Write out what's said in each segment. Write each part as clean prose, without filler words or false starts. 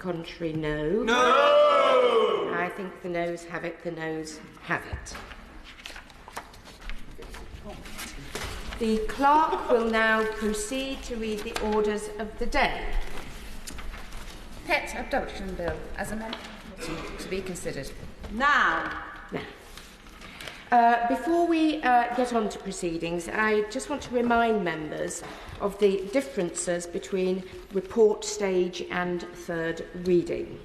contrary, no. No! I think the noes have it, the noes have it. The clerk will now proceed to read the orders of the day. Pet abduction bill as amended to be considered. Now. Before we get on to proceedings, I just want to remind members of the differences between report stage and third reading.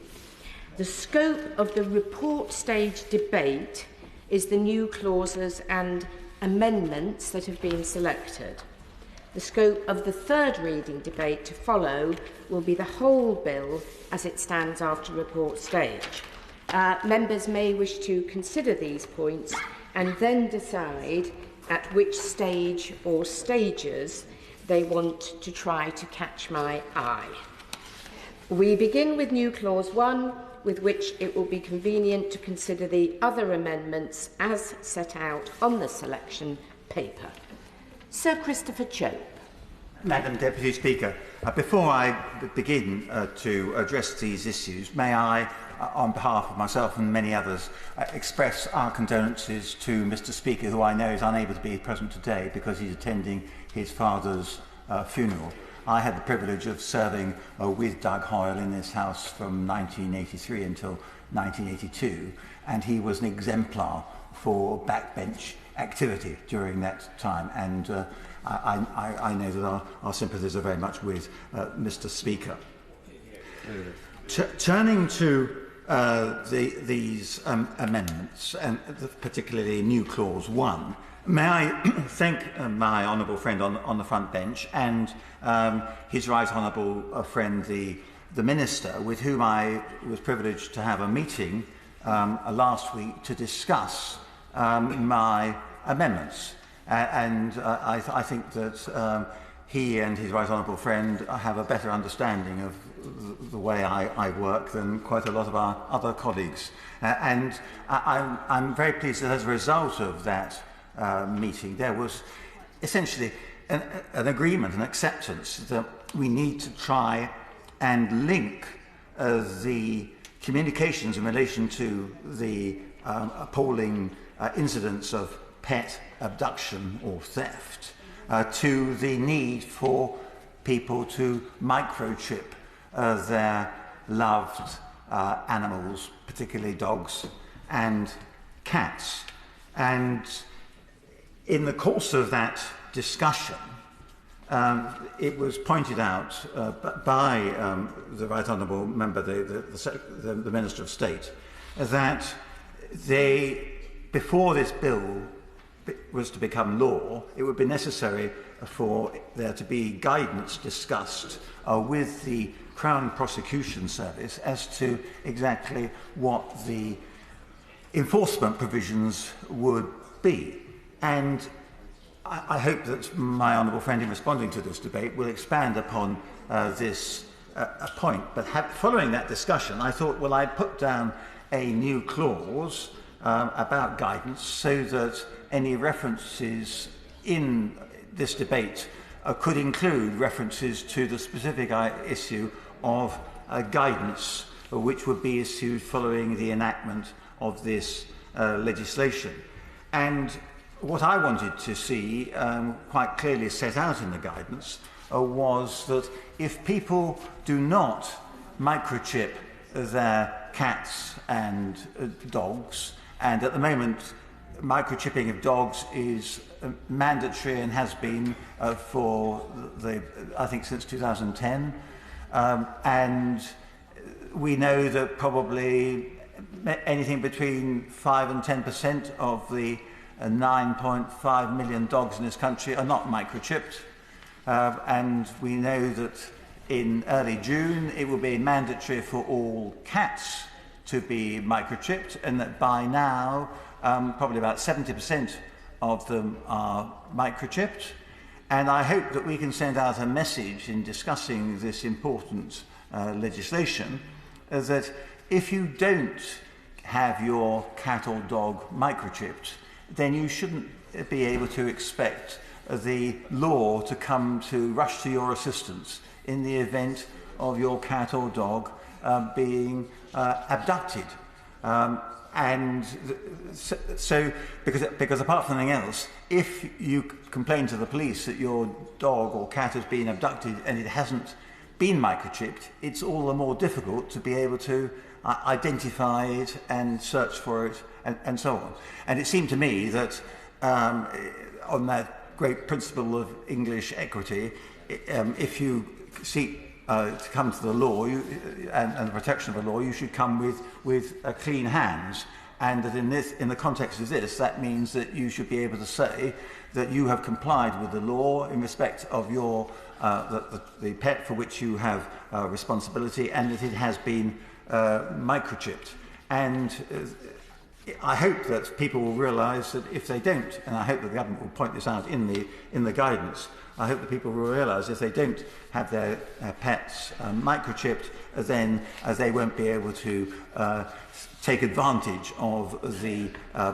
The scope of the report stage debate is the new clauses and amendments that have been selected. The scope of the third reading debate to follow will be the whole bill as it stands after report stage. Members may wish to consider these points and then decide at which stage or stages they want to try to catch my eye. We begin with new clause 1, with which it will be convenient to consider the other amendments as set out on the selection paper. Sir Christopher Chope. Madam Deputy Speaker, before I begin to address these issues, may I, on behalf of myself and many others, express our condolences to Mr Speaker, who I know is unable to be present today because he's attending his father's funeral. I had the privilege of serving with Doug Hoyle in this House from 1983 until 1982, and he was an exemplar for backbench activity during that time, and I know that our sympathies are very much with Mr Speaker. Turning to these amendments, and particularly new clause 1, may I thank my honourable friend on the front bench and his right honourable friend the Minister, with whom I was privileged to have a meeting last week to discuss my amendments. I think that he and his right honourable friend have a better understanding of the way I work than quite a lot of our other colleagues. I'm very pleased that as a result of that meeting, there was essentially an agreement, an acceptance that we need to try and link the communications in relation to the appalling incidents of pet abduction or theft to the need for people to microchip their loved animals, particularly dogs and cats. And in the course of that discussion, it was pointed out by the Right Honourable Member, the Minister of State, that before this bill was to become law, it would be necessary for there to be guidance discussed with the Crown Prosecution Service as to exactly what the enforcement provisions would be. And I hope that my honourable friend, in responding to this debate, will expand upon this point. But following that discussion, I thought, well, I'd put down a new clause about guidance so that any references in this debate could include references to the specific issue of guidance which would be issued following the enactment of this legislation. And what I wanted to see quite clearly set out in the guidance was that if people do not microchip their cats and dogs, and at the moment microchipping of dogs is mandatory and has been for I think since 2010, and we know that probably anything between 5 and 10% of the 9.5 million dogs in this country are not microchipped, and we know that in early June it will be mandatory for all cats to be microchipped, and that by now probably about 70% of them are microchipped. And I hope that we can send out a message in discussing this important legislation that if you don't have your cat or dog microchipped, then you shouldn't be able to expect the law to rush to your assistance in the event of your cat or dog being abducted. So because apart from anything else, if you complain to the police that your dog or cat has been abducted and it hasn't been microchipped, it's all the more difficult to be able to identify it and search for it and so on. And it seemed to me that on that great principle of English equity, if you seek to come to the law and the protection of the law, you should come with clean hands. And that in the context of this, that means that you should be able to say that you have complied with the law in respect of your the pet for which you have responsibility, and that it has been microchipped. And I hope that people will realise that if they don't, and I hope that the government will point this out in the guidance, I hope that people will realise if they don't have their pets microchipped, then they won't be able to take advantage of the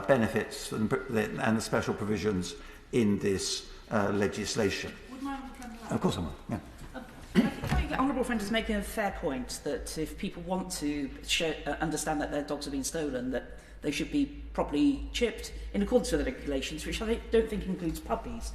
benefits and the special provisions in this legislation. Would my honourable friend allow? Of course I will, yeah. I think the honourable friend is making a fair point that if people want to understand that their dogs have been stolen, that they should be properly chipped in accordance with the regulations, which I don't think includes puppies.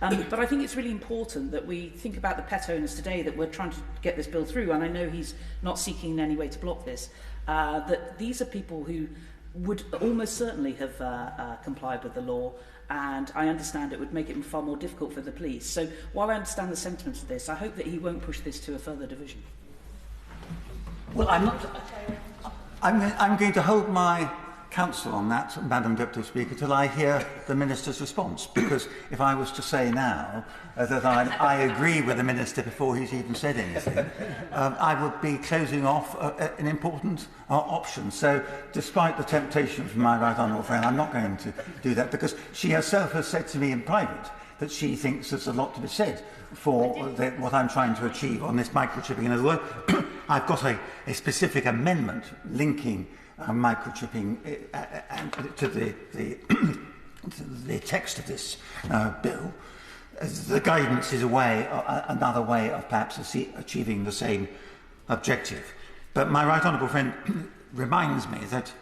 But I think it's really important that we think about the pet owners today, that we're trying to get this bill through, and I know he's not seeking in any way to block this, that these are people who would almost certainly have complied with the law, and I understand it would make it far more difficult for the police. So while I understand the sentiments of this, I hope that he won't push this to a further division. Well, I'm going to hold my counsel on that, Madam Deputy Speaker, till I hear the Minister's response, because if I was to say now that I agree with the Minister before he's even said anything, I would be closing off an important option. So despite the temptation from my right honourable friend, I'm not going to do that, because she herself has said to me in private that she thinks there's a lot to be said for what I'm trying to achieve on this microchipping. In other words, I've got a specific amendment linking microchipping to the text of this bill. The guidance is another way of perhaps achieving the same objective. But my right honourable friend reminds me that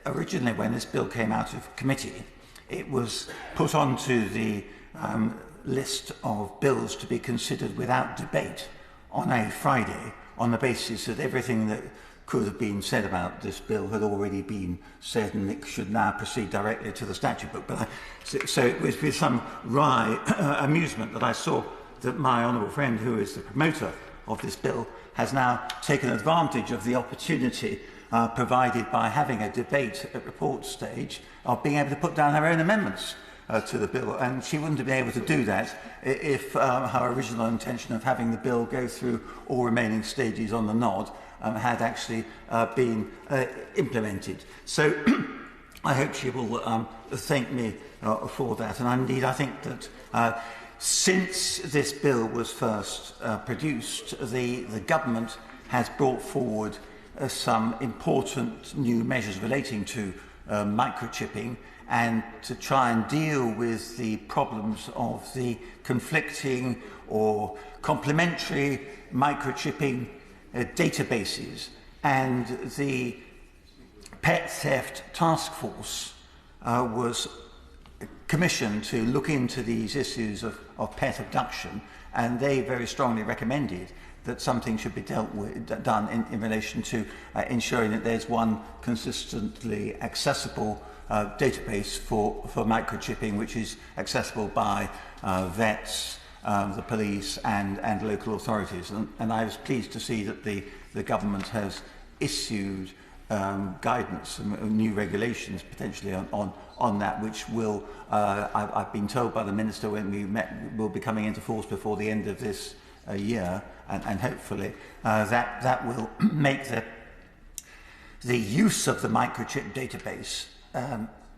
originally when this bill came out of committee, it was put onto the list of bills to be considered without debate on a Friday, on the basis that everything that could have been said about this bill had already been said, and it should now proceed directly to the statute book. But so it was with some wry amusement that I saw that my honourable friend, who is the promoter of this bill, has now taken advantage of the opportunity provided by having a debate at report stage of being able to put down her own amendments to the bill, and she wouldn't have been able to do that if her original intention of having the bill go through all remaining stages on the nod had actually been implemented. So I hope she will thank me for that. And indeed, I think that since this bill was first produced, the government has brought forward some important new measures relating to microchipping, and to try and deal with the problems of the conflicting or complementary microchipping databases. And the Pet Theft Task Force was commissioned to look into these issues of pet abduction, and they very strongly recommended that something should be done in relation to ensuring that there's one consistently accessible database for microchipping, which is accessible by vets, the police and local authorities. And I was pleased to see that the government has issued guidance and new regulations potentially on that, which will, I've been told by the Minister when we met, will be coming into force before the end of this year, and hopefully that will make the use of the microchip database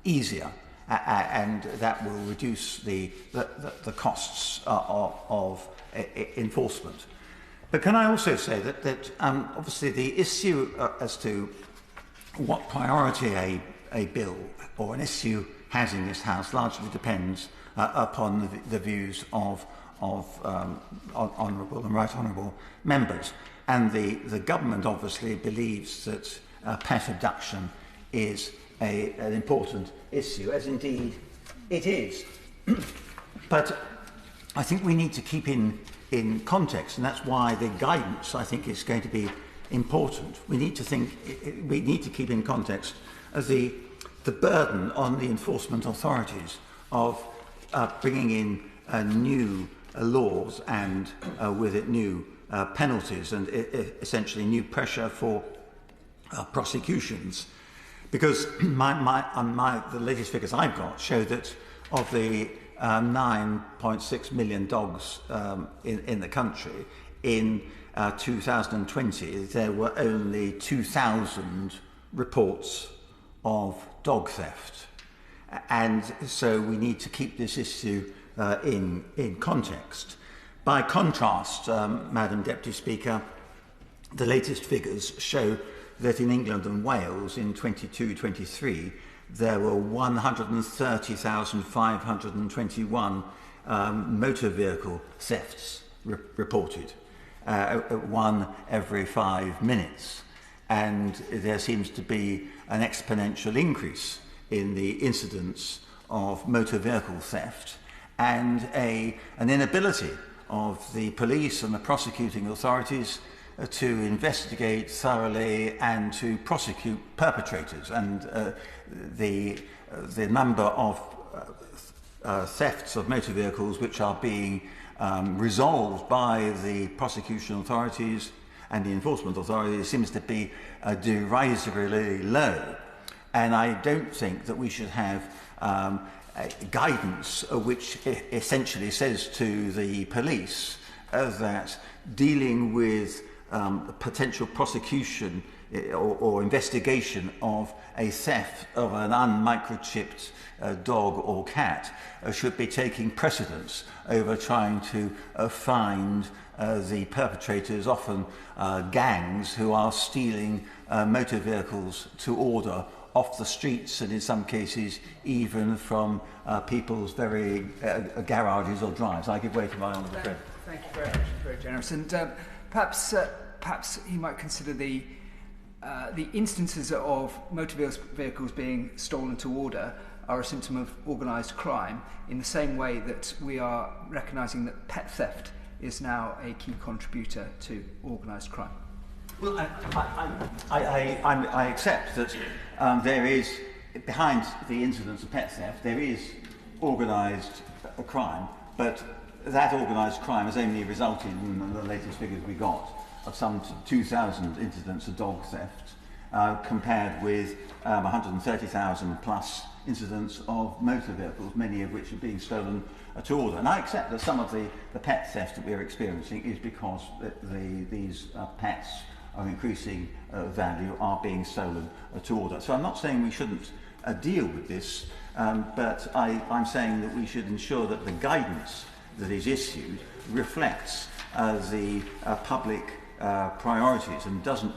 easier, and that will reduce the costs of enforcement. But can I also say that obviously the issue as to what priority a bill or an issue has in this House largely depends upon the views of honourable and right honourable members. And the government obviously believes that pet abduction is an important issue, as indeed it is. But I think we need to keep in context, and that's why the guidance, I think, is going to be important. We need to keep in context the burden on the enforcement authorities of bringing in new laws and with it new penalties and essentially new pressure for prosecutions. Because the latest figures I've got show that of the 9.6 million dogs in the country, in 2020 there were only 2,000 reports of dog theft. And so we need to keep this issue in context. By contrast, Madam Deputy Speaker, the latest figures show that in England and Wales in 22-23 there were 130,521 motor vehicle thefts reported, one every 5 minutes. And there seems to be an exponential increase in the incidence of motor vehicle theft and an inability of the police and the prosecuting authorities to investigate thoroughly and to prosecute perpetrators. And the number of thefts of motor vehicles which are being resolved by the prosecution authorities and the enforcement authorities seems to be derisorily low. And I don't think that we should have guidance which essentially says to the police that dealing with potential prosecution or investigation of a theft of an unmicrochipped dog or cat should be taking precedence over trying to find the perpetrators, often gangs, who are stealing motor vehicles to order off the streets and in some cases even from people's very garages or drives. I give way to my honourable friend. Thank you very much, very generous. And perhaps he might consider the instances of motor vehicles being stolen to order are a symptom of organised crime, in the same way that we are recognising that pet theft is now a key contributor to organised crime. Well, I accept that there is, behind the incidence of pet theft, there is organised crime, but that organised crime has only resulted in the latest figures we got of some 2,000 incidents of dog theft, compared with 130,000 plus incidents of motor vehicles, many of which are being stolen to order. And I accept that some of the pet theft that we are experiencing is because these pets of increasing value are being stolen to order. So I'm not saying we shouldn't deal with this, but I'm saying that we should ensure that the guidance that is issued reflects the public priorities and doesn't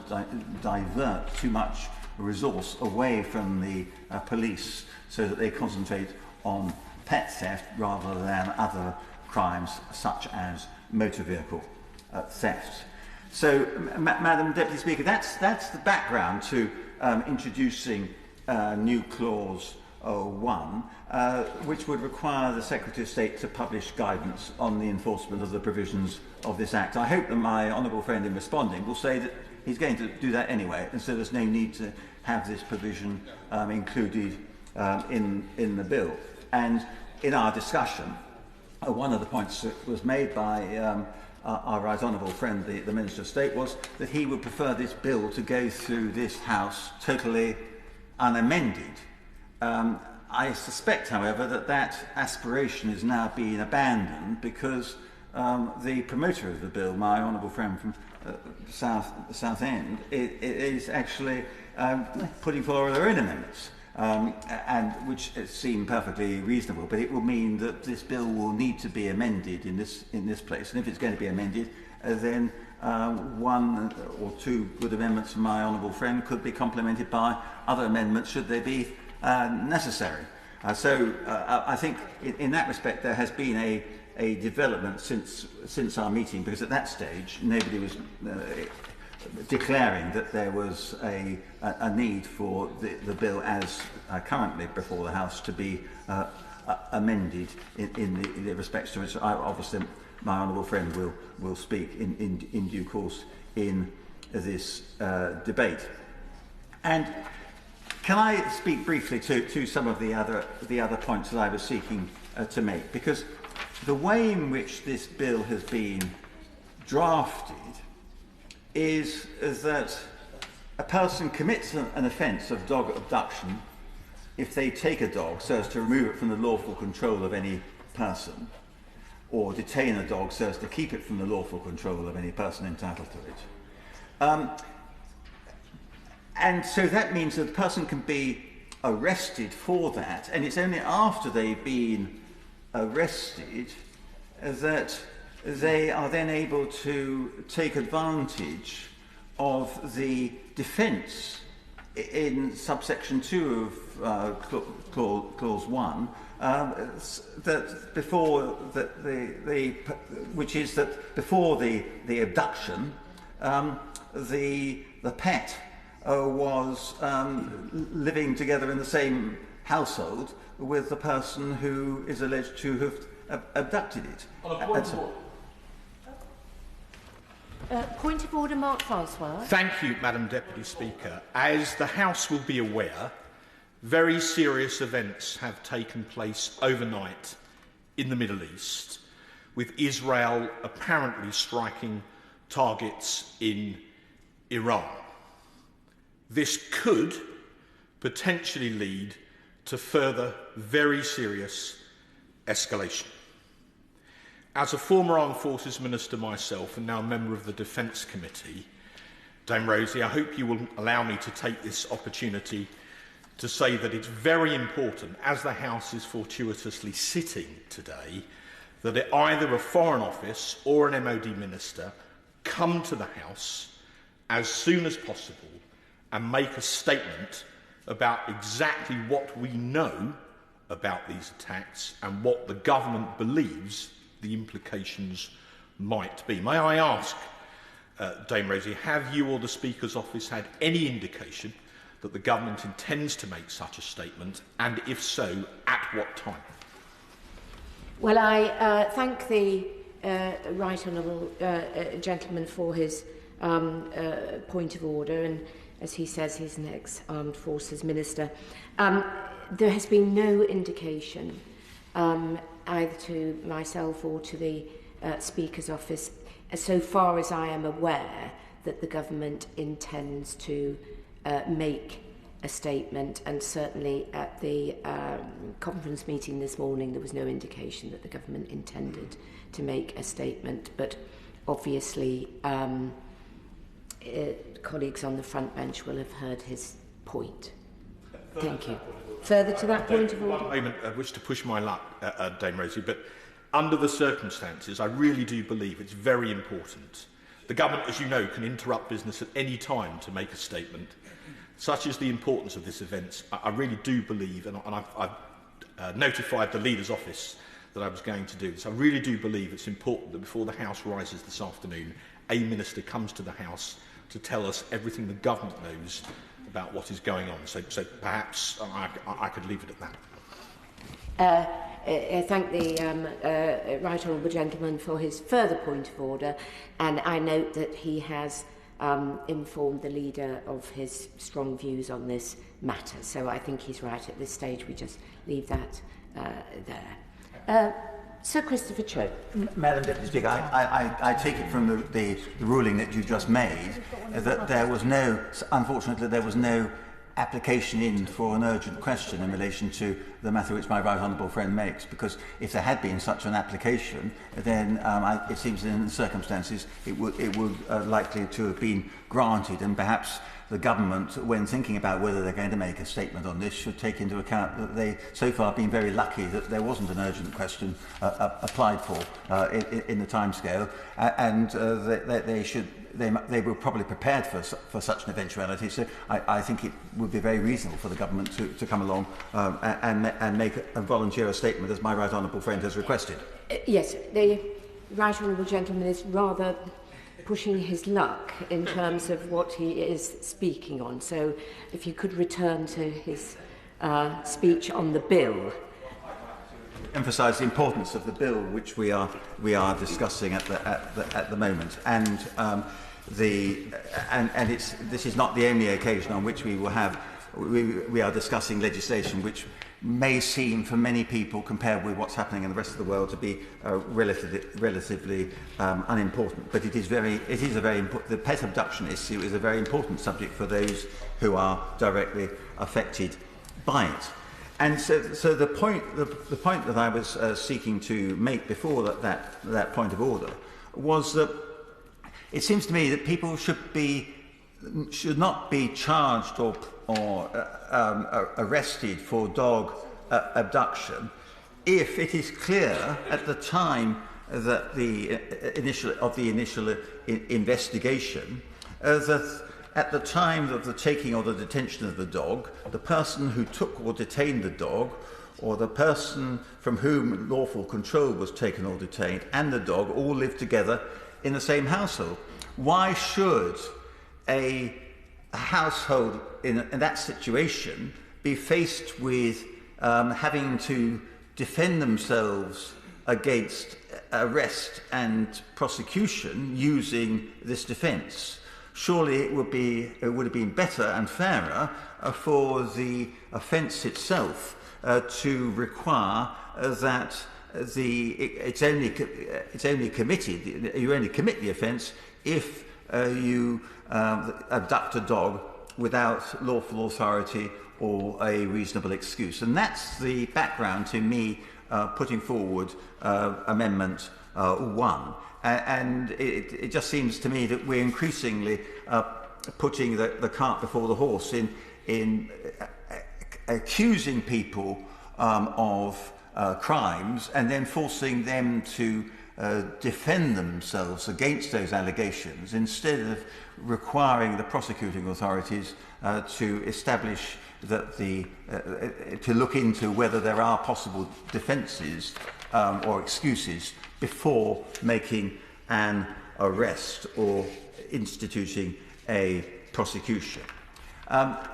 divert too much resource away from the police so that they concentrate on pet theft rather than other crimes such as motor vehicle theft. So, Madam Deputy Speaker, that's the background to introducing new clause 1, which would require the Secretary of State to publish guidance on the enforcement of the provisions of this Act. I hope that my honourable friend in responding will say that he's going to do that anyway, and so there's no need to have this provision included in the bill. And in our discussion, one of the points that was made by our right honourable friend, the Minister of State, was that he would prefer this bill to go through this House totally unamended. I suspect, however, that aspiration is now being abandoned because the promoter of the bill, my honourable friend from Southend, is actually putting forward their own amendments, and which seem perfectly reasonable. But it will mean that this bill will need to be amended in this place, and if it's going to be amended, then one or two good amendments from my honourable friend could be complemented by other amendments should they be necessary. So I think in that respect there has been a development since our meeting, because at that stage nobody was declaring that there was a need for the bill as currently before the House to be amended in the respects to which obviously my honourable friend will speak in due course in this debate. And can I speak briefly to some of the other points that I was seeking to make? Because the way in which this bill has been drafted is that a person commits an offence of dog abduction if they take a dog so as to remove it from the lawful control of any person, or detain a dog so as to keep it from the lawful control of any person entitled to it. And so that means that the person can be arrested for that, and it's only after they've been arrested that they are then able to take advantage of the defence in subsection 2 of clause 1, that before which is that before the abduction, the pet was living together in the same household with the person who is alleged to have abducted it. On a point of order. Point of order, Mark Francois. Thank you, Madam Deputy Speaker. As the House will be aware, very serious events have taken place overnight in the Middle East, with Israel apparently striking targets in Iran. This could potentially lead to further very serious escalation. As a former Armed Forces Minister myself and now a member of the Defence Committee, Dame Rosie, I hope you will allow me to take this opportunity to say that it's very important, as the House is fortuitously sitting today, that either a Foreign Office or an MOD Minister come to the House as soon as possible and make a statement about exactly what we know about these attacks and what the government believes the implications might be. May I ask, Dame Rosie, have you or the Speaker's Office had any indication that the government intends to make such a statement, and if so, at what time? Well, I thank the Right Honourable gentleman for his point of order, and as he says, he's an ex-Armed Forces Minister. There has been no indication either to myself or to the Speaker's Office, so far as I am aware, that the government intends to make a statement, and certainly at the conference meeting this morning there was no indication that the government intended to make a statement, but obviously colleagues on the front bench will have heard his point. Thank you. Further to that point of order? I wish to push my luck, Dame Rosie, but under the circumstances, I really do believe it's very important. The government, as you know, can interrupt business at any time to make a statement. Such is the importance of this event. I really do believe, and I've notified the Leader's Office that I was going to do this. I really do believe it's important that before the House rises this afternoon, a Minister comes to the House to tell us everything the government knows about what is going on. So perhaps I could leave it at that. I thank the Right Honourable gentleman for his further point of order, and I note that he has informed the Leader of his strong views on this matter. So I think he's right at this stage. We just leave that there. Sir Christopher Chope. Madam Deputy Speaker, I take it from the ruling that you just made that there was no, unfortunately, there was no application in for an urgent question in relation to the matter which my right honourable friend makes, because if there had been such an application, then it seems in the circumstances it would likely to have been granted, and perhaps the government, when thinking about whether they're going to make a statement on this, should take into account that they so far have been very lucky that there wasn't an urgent question applied for in the timescale, and they were probably prepared for such an eventuality. So I think it would be very reasonable for the government to come along and and make and volunteer a statement as my right honourable friend has requested. Yes, the right honourable gentleman is rather pushing his luck in terms of what he is speaking on. So if you could return to his speech on the bill. Emphasise the importance of the bill which we are discussing at the moment, and this is not the only occasion on which we are discussing legislation which may seem for many people, compared with what's happening in the rest of the world, to be relatively unimportant. But the pet abduction issue is a very important subject for those who are directly affected by it. And so the point that I was seeking to make before that point of order was that it seems to me that people should not be charged or arrested for dog abduction if it is clear at the time that the initial investigation that at the time of the taking or the detention of the dog, the person who took or detained the dog, or the person from whom lawful control was taken or detained, and the dog all lived together in the same household. Why should a household in that situation be faced with having to defend themselves against arrest and prosecution using this defence? Surely it would have been better and fairer for the offence itself to require that you only commit the offence if you abduct a dog without lawful authority or a reasonable excuse. And that's the background to me putting forward Amendment 1. And it just seems to me that we're increasingly putting the cart before the horse in accusing people of crimes and then forcing them to defend themselves against those allegations, instead of requiring the prosecuting authorities to establish that to look into whether there are possible defences or excuses before making an arrest or instituting a prosecution.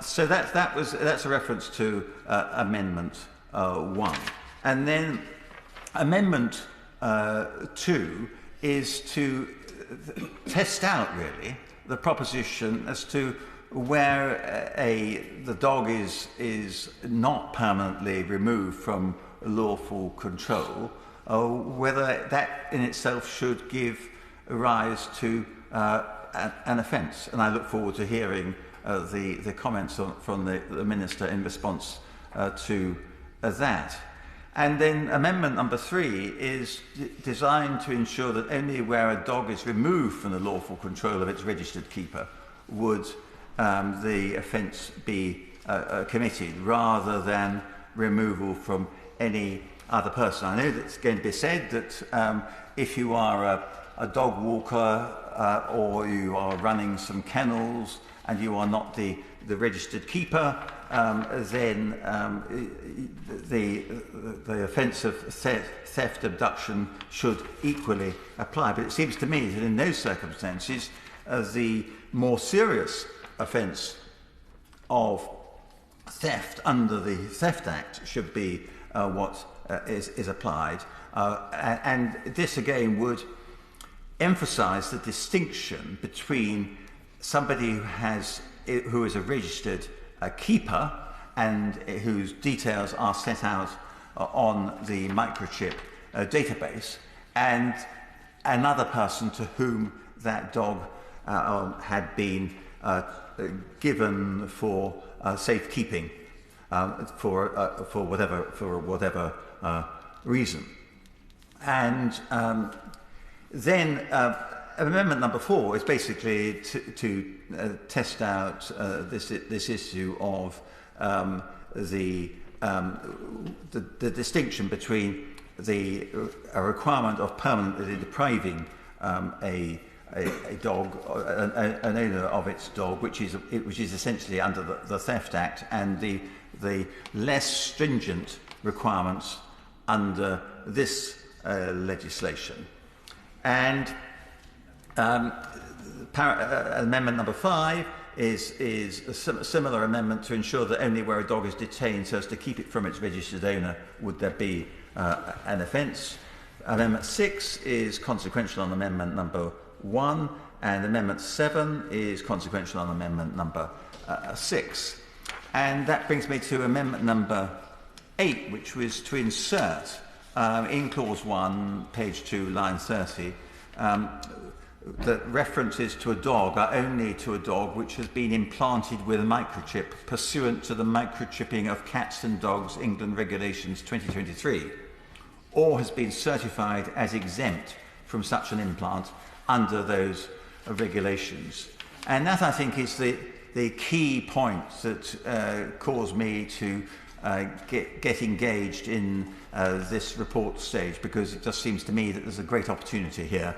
So that's a reference to Amendment 1. And then Amendment 2 is to test out really the proposition as to where the dog is not permanently removed from lawful control, whether that in itself should give rise to an offence. And I look forward to hearing the comments from the Minister in response to that. And then Amendment number 3 is designed to ensure that only where a dog is removed from the lawful control of its registered keeper would the offence be committed, rather than removal from any other person. I know that it's going to be said that if you are a dog walker or you are running some kennels and you are not the registered keeper, then the offence of theft abduction should equally apply. But it seems to me that in those circumstances, the more serious offence of theft under the Theft Act should be what is applied. And this again would emphasise the distinction between somebody who is a registered keeper and whose details are set out on the microchip database, and another person to whom that dog had been given for safekeeping for whatever reason. And then Amendment number 4 is basically to test out this issue of the distinction between a requirement of permanently depriving a dog, an owner of its dog, which is essentially under the Theft Act, and the less stringent requirements under this legislation. And amendment number 5 is a similar amendment to ensure that only where a dog is detained so as to keep it from its registered owner would there be an offence. Amendment 6 is consequential on amendment number 1, and amendment 7 is consequential on amendment number 6. And that brings me to amendment number 8, which was to insert in clause 1, page 2, line 30, that references to a dog are only to a dog which has been implanted with a microchip pursuant to the microchipping of cats and dogs England Regulations 2023, or has been certified as exempt from such an implant under those regulations. And that, I think, is the key point that caused me to get engaged in this report stage, because it just seems to me that there's a great opportunity here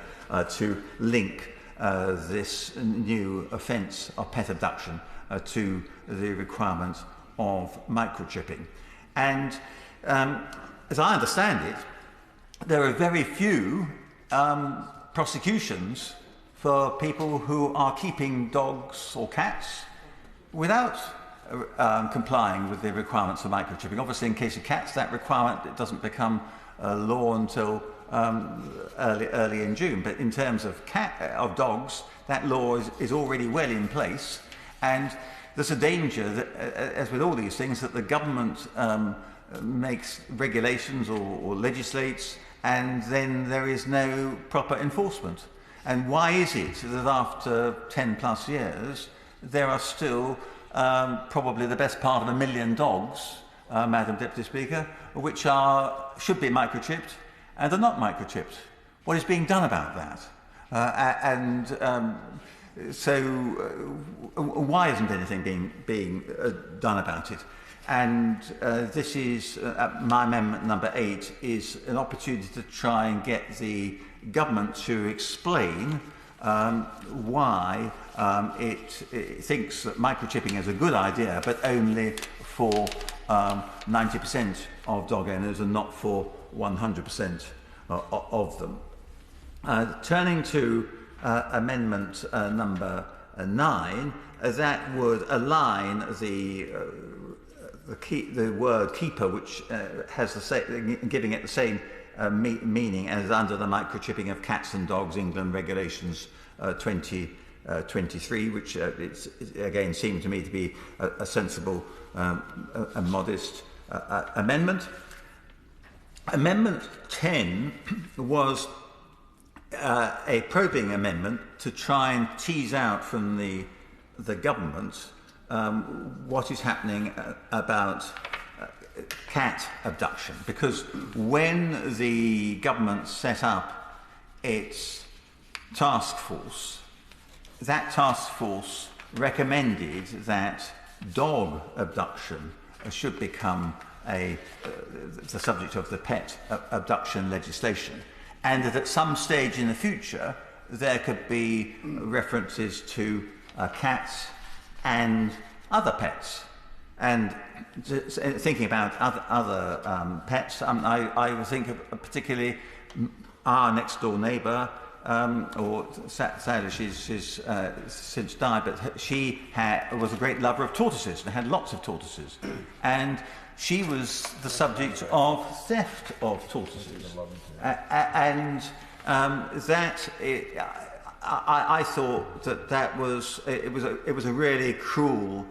to link this new offence of pet abduction to the requirement of microchipping. And as I understand it, there are very few prosecutions for people who are keeping dogs or cats without complying with the requirements of microchipping. Obviously, in case of cats, that requirement it doesn't become law until early in June. But in terms of dogs, that law is already well in place, and there's a danger that, as with all these things, that the government makes regulations or legislates, and then there is no proper enforcement. And why is it that after 10 plus years there are still probably the best part of 1 million dogs, Madam Deputy Speaker, which should be microchipped and are not microchipped? What is being done about that? So why isn't anything being done about it? And this is my amendment number 8 is an opportunity to try and get the government to explain why it thinks that microchipping is a good idea, but only for 90% of dog owners and not for 100% of them. Turning to amendment number 9, that would align the word keeper, which has the same, giving it the same meaning as under the microchipping of cats and dogs England Regulations 2023, which again seemed to me to be a sensible and modest amendment. Amendment 10 was a probing amendment to try and tease out from the government what is happening about cat abduction, because when the government set up its task force, that task force recommended that dog abduction should become the subject of the pet abduction legislation, and that at some stage in the future there could be references to cats and other pets. And thinking about other pets, I would think of particularly our next door neighbour, or sadly she's since died, but she was a great lover of tortoises and had lots of tortoises. And she was the subject of theft of tortoises. I thought that was a really cruel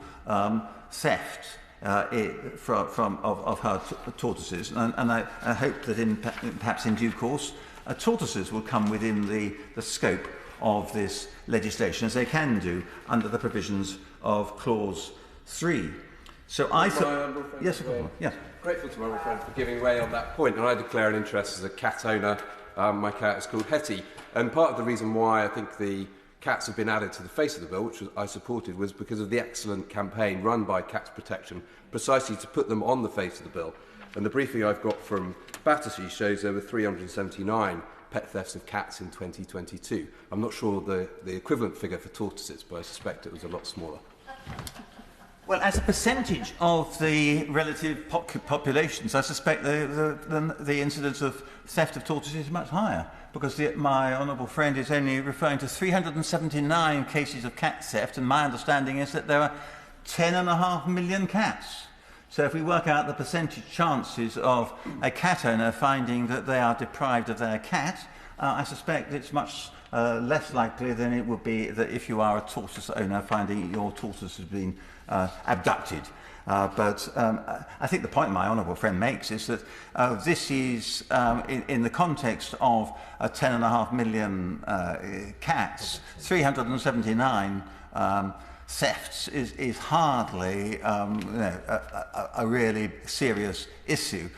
theft of her tortoises, and I hope that perhaps in due course tortoises will come within the scope of this legislation, as they can do under the provisions of clause 3. So I thought, yes, yes. Grateful to my old friend for giving way on that point, and I declare an interest as a cat owner. My cat is called Hetty, and part of the reason why I think the cats have been added to the face of the bill, which I supported, was because of the excellent campaign run by Cats Protection precisely to put them on the face of the bill. And the briefing I've got from Battersea shows there were 379 pet thefts of cats in 2022. I'm not sure the equivalent figure for tortoises, but I suspect it was a lot smaller. Well, as a percentage of the relative populations, I suspect the incidence of theft of tortoises is much higher, because my honourable friend is only referring to 379 cases of cat theft, and my understanding is that there are 10.5 million cats. So if we work out the percentage chances of a cat owner finding that they are deprived of their cat, I suspect it's much less likely than it would be that if you are a tortoise owner finding your tortoise has been abducted. But I think the point my honourable friend makes is that this is, in the context of 10.5 million cats, 379 thefts is hardly a really serious issue.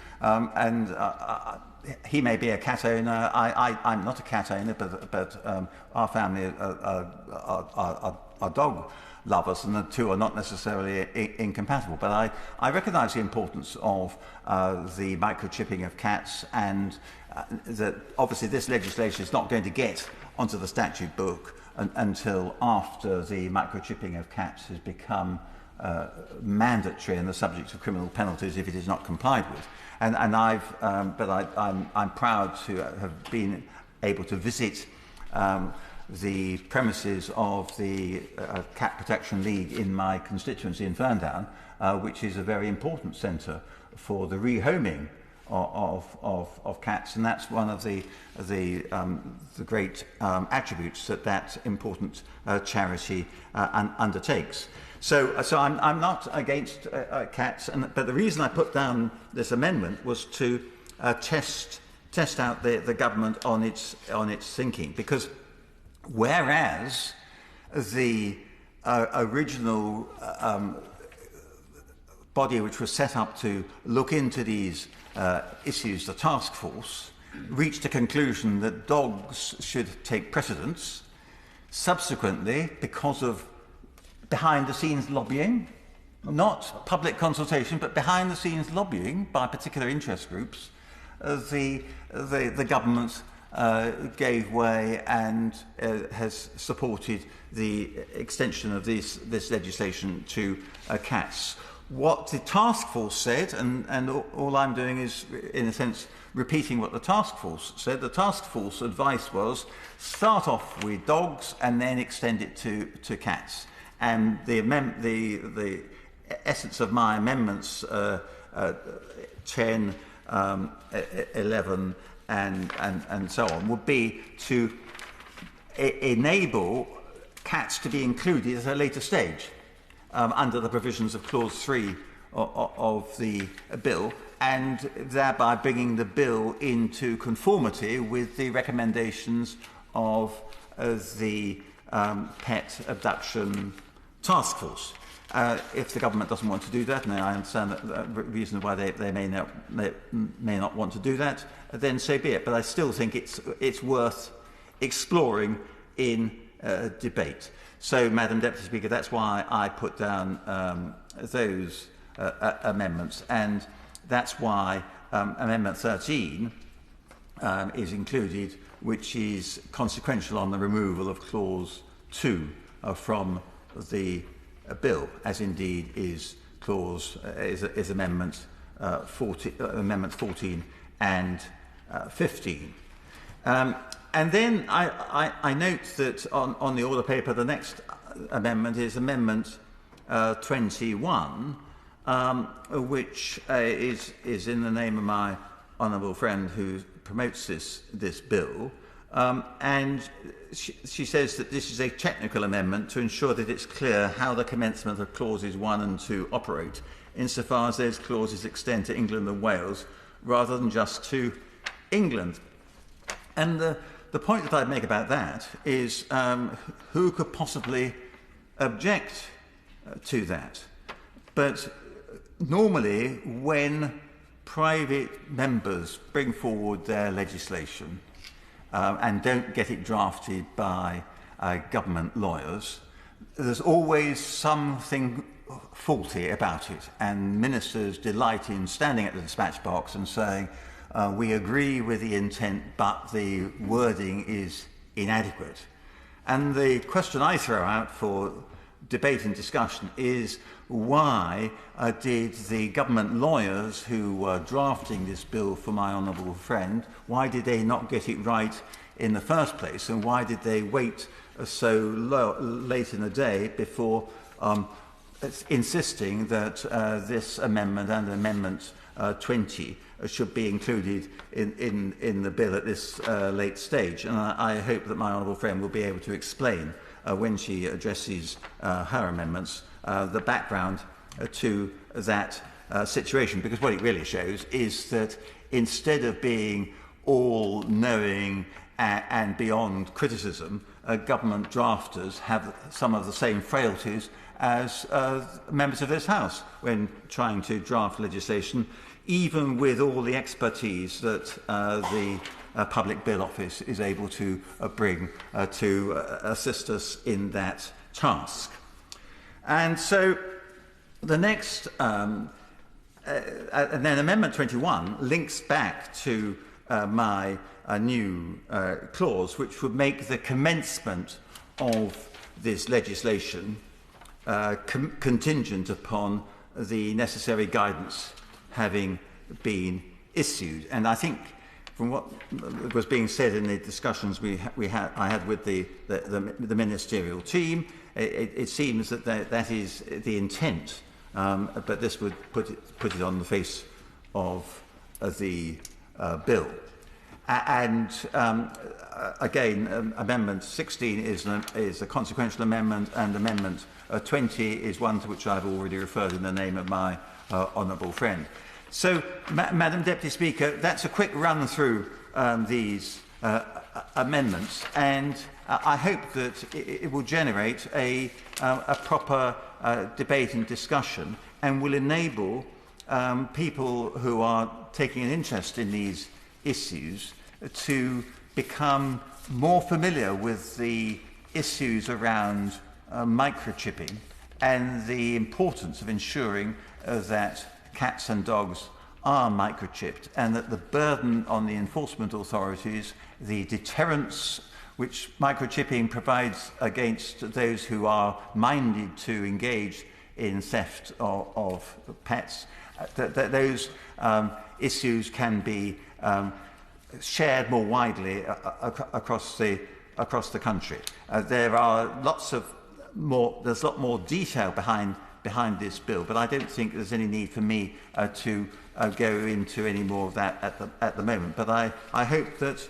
He may be a cat owner. I'm not a cat owner, but our family are dog lovers, and the two are not necessarily incompatible. But I recognise the importance of the microchipping of cats, and that obviously this legislation is not going to get onto the statute book until after the microchipping of cats has become mandatory and the subject of criminal penalties if it is not complied with. I'm proud to have been able to visit the premises of the Cat Protection League in my constituency in Ferndown, which is a very important centre for the rehoming of cats, and that's one of the great attributes that important charity undertakes. So I'm not against cats, but the reason I put down this amendment was to test out the government on its thinking, because whereas the original body which was set up to look into these issues, the task force, reached a conclusion that dogs should take precedence, subsequently, because of behind-the-scenes lobbying, not public consultation, but behind-the-scenes lobbying by particular interest groups, the government gave way and has supported the extension of this legislation to cats. What the task force said, and all I'm doing is, in a sense, repeating what the task force said. The task force advice was start off with dogs and then extend it to cats. And the essence of my amendments, 10, 11, and so on, would be to enable cats to be included at a later stage under the provisions of Clause 3 of the bill, and thereby bringing the bill into conformity with the recommendations of the pet abduction task force. If the government doesn't want to do that, and I understand the reason why they may not want to do that, then so be it. But I still think it's worth exploring in debate. So, Madam Deputy Speaker, that's why I put down those amendments, and that's why Amendment 13 is included, which is consequential on the removal of Clause 2 from the bill, as indeed is Amendment 14 and 15. And then I note that on the order paper, the next amendment is Amendment 21, which is in the name of my honourable friend who promotes this bill. And she says that this is a technical amendment to ensure that it's clear how the commencement of clauses 1 and 2 operate, insofar as those clauses extend to England and Wales rather than just to England. And the point that I'd make about that is who could possibly object to that? But normally when private members bring forward their legislation and don't get it drafted by government lawyers, there's always something faulty about it, and ministers delight in standing at the dispatch box and saying, we agree with the intent, but the wording is inadequate. And the question I throw out for debate and discussion is why did the government lawyers who were drafting this bill for my honourable friend, why did they not get it right in the first place, and why did they wait so late in the day before insisting that this amendment and Amendment 20 should be included in the bill at this late stage. And I hope that my honourable friend will be able to explain when she addresses her amendments the background to that situation, because what it really shows is that instead of being all-knowing and beyond criticism, government drafters have some of the same frailties as members of this House when trying to draft legislation, even with all the expertise that the Public Bill Office is able to bring to assist us in that task. And so the next, and then Amendment 21 links back to my new clause, which would make the commencement of this legislation contingent upon the necessary guidance having been issued. And I think from what was being said in the discussions I had with the ministerial team, it seems that that is the intent, but this would put it on the face of the bill. And again, Amendment 16 is a consequential amendment, and Amendment 20 is one to which I've already referred in the name of my honourable friend. So, Madam Deputy Speaker, that's a quick run through these amendments, and I hope that it will generate a proper debate and discussion, and will enable people who are taking an interest in these issues to become more familiar with the issues around microchipping and the importance of ensuring that cats and dogs are microchipped, and that the burden on the enforcement authorities, the deterrence which microchipping provides against those who are minded to engage in theft of pets, that those issues can be shared more widely across the country. There are there's a lot more detail behind this bill, but I don't think there's any need for me to go into any more of that at the moment. But I hope that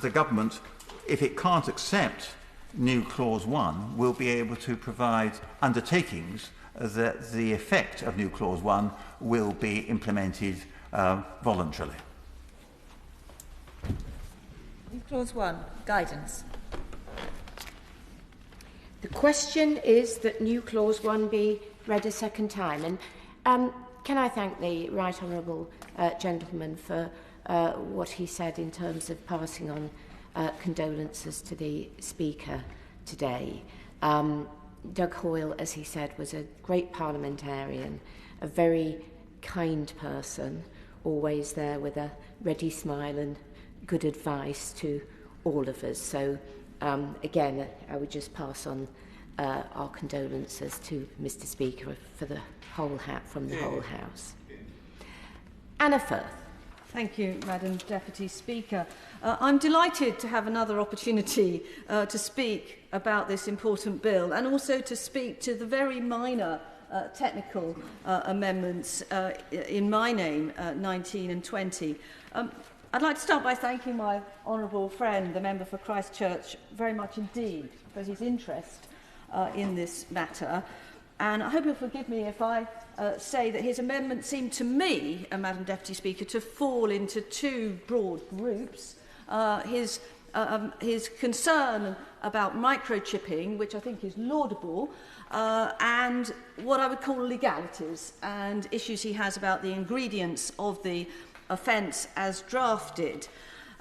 the government, if it can't accept new Clause 1, will be able to provide undertakings that the effect of new Clause 1 will be implemented voluntarily. New Clause 1, guidance. The question is that new Clause 1 be read a second time. And can I thank the Right Honourable gentleman for what he said in terms of passing on condolences to the Speaker today. Doug Hoyle, as he said, was a great parliamentarian, a very kind person, always there with a ready smile and good advice to all of us. So again, I would just pass on our condolences to Mr. Speaker for the whole from the whole House. Anna Firth. Thank you, Madam Deputy Speaker. I'm delighted to have another opportunity to speak about this important bill, and also to speak to the very minor technical amendments in my name, 19 and 20. I'd like to start by thanking my honourable friend, the member for Christchurch, very much indeed for his interest in this matter. And I hope you'll forgive me if I say that his amendment seemed to me, Madam Deputy Speaker, to fall into two broad groups. His concern about microchipping, which I think is laudable, and what I would call legalities and issues he has about the ingredients of the offence as drafted.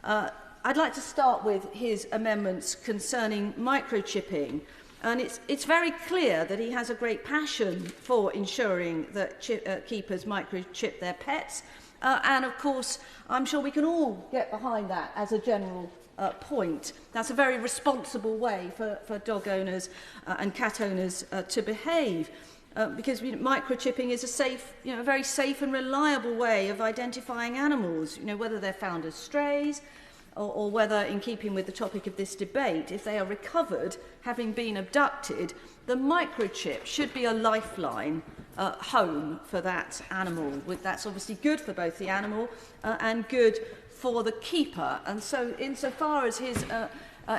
I'd like to start with his amendments concerning microchipping. And it's very clear that he has a great passion for ensuring that keepers microchip their pets. And of course, I'm sure we can all get behind that as a general point. That's a very responsible way for dog owners and cat owners to behave. Because microchipping is a very safe and reliable way of identifying animals, whether they're found as strays or whether, in keeping with the topic of this debate, if they are recovered having been abducted, the microchip should be a lifeline home for that animal. That's obviously good for both the animal and good for the keeper. And so insofar as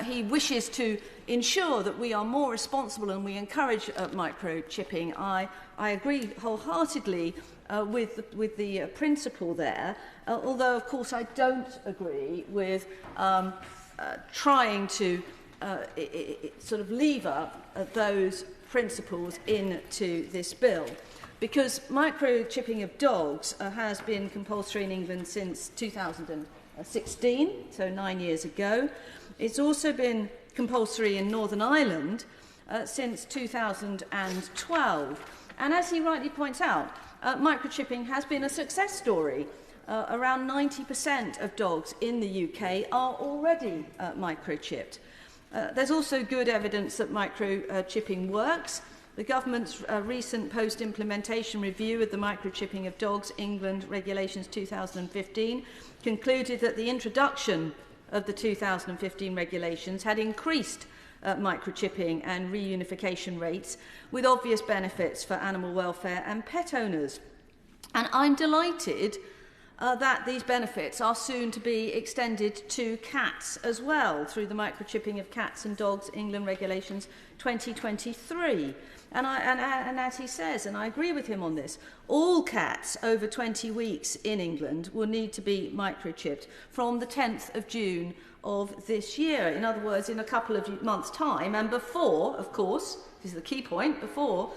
he wishes to ensure that we are more responsible and we encourage microchipping, I agree wholeheartedly with the principle there, although of course I don't agree with trying to sort of lever those principles into this bill. Because microchipping of dogs has been compulsory in England since 2016, so 9 years ago. It's also been compulsory in Northern Ireland since 2012. And as he rightly points out, microchipping has been a success story. Around 90% of dogs in the UK are already microchipped. There's also good evidence that microchipping works. The government's recent post-implementation review of the microchipping of dogs, England Regulations 2015, concluded that the introduction of the 2015 regulations had increased microchipping and reunification rates with obvious benefits for animal welfare and pet owners. And I'm delighted that these benefits are soon to be extended to cats as well through the microchipping of cats and dogs, England Regulations 2023. And as he says, and I agree with him on this, all cats over 20 weeks in England will need to be microchipped from the 10th of June of this year. In other words, in a couple of months' time, and before, of course, this is the key point, before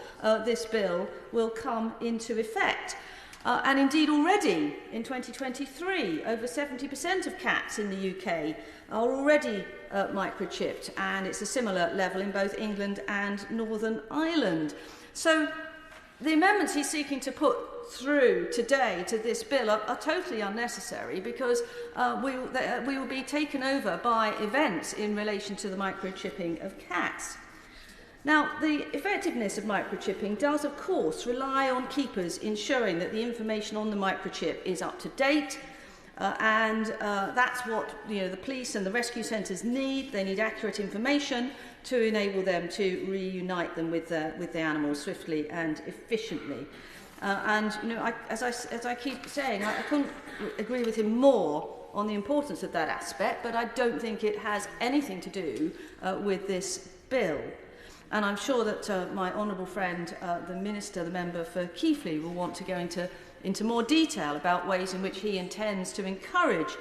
this bill will come into effect. And indeed already in 2023, over 70% of cats in the UK are already microchipped, and it's a similar level in both England and Northern Ireland. So the amendments he's seeking to put through today to this bill are totally unnecessary, because we will be taken over by events in relation to the microchipping of cats. Now, the effectiveness of microchipping does, of course, rely on keepers ensuring that the information on the microchip is up to date, and that's what the police and the rescue centres need. They need accurate information to enable them to reunite them with the animals swiftly and efficiently. As I keep saying, I couldn't agree with him more on the importance of that aspect, but I don't think it has anything to do with this bill. And I'm sure that my honourable friend, the Minister, the member for Keighley, will want to go into more detail about ways in which he intends to encourage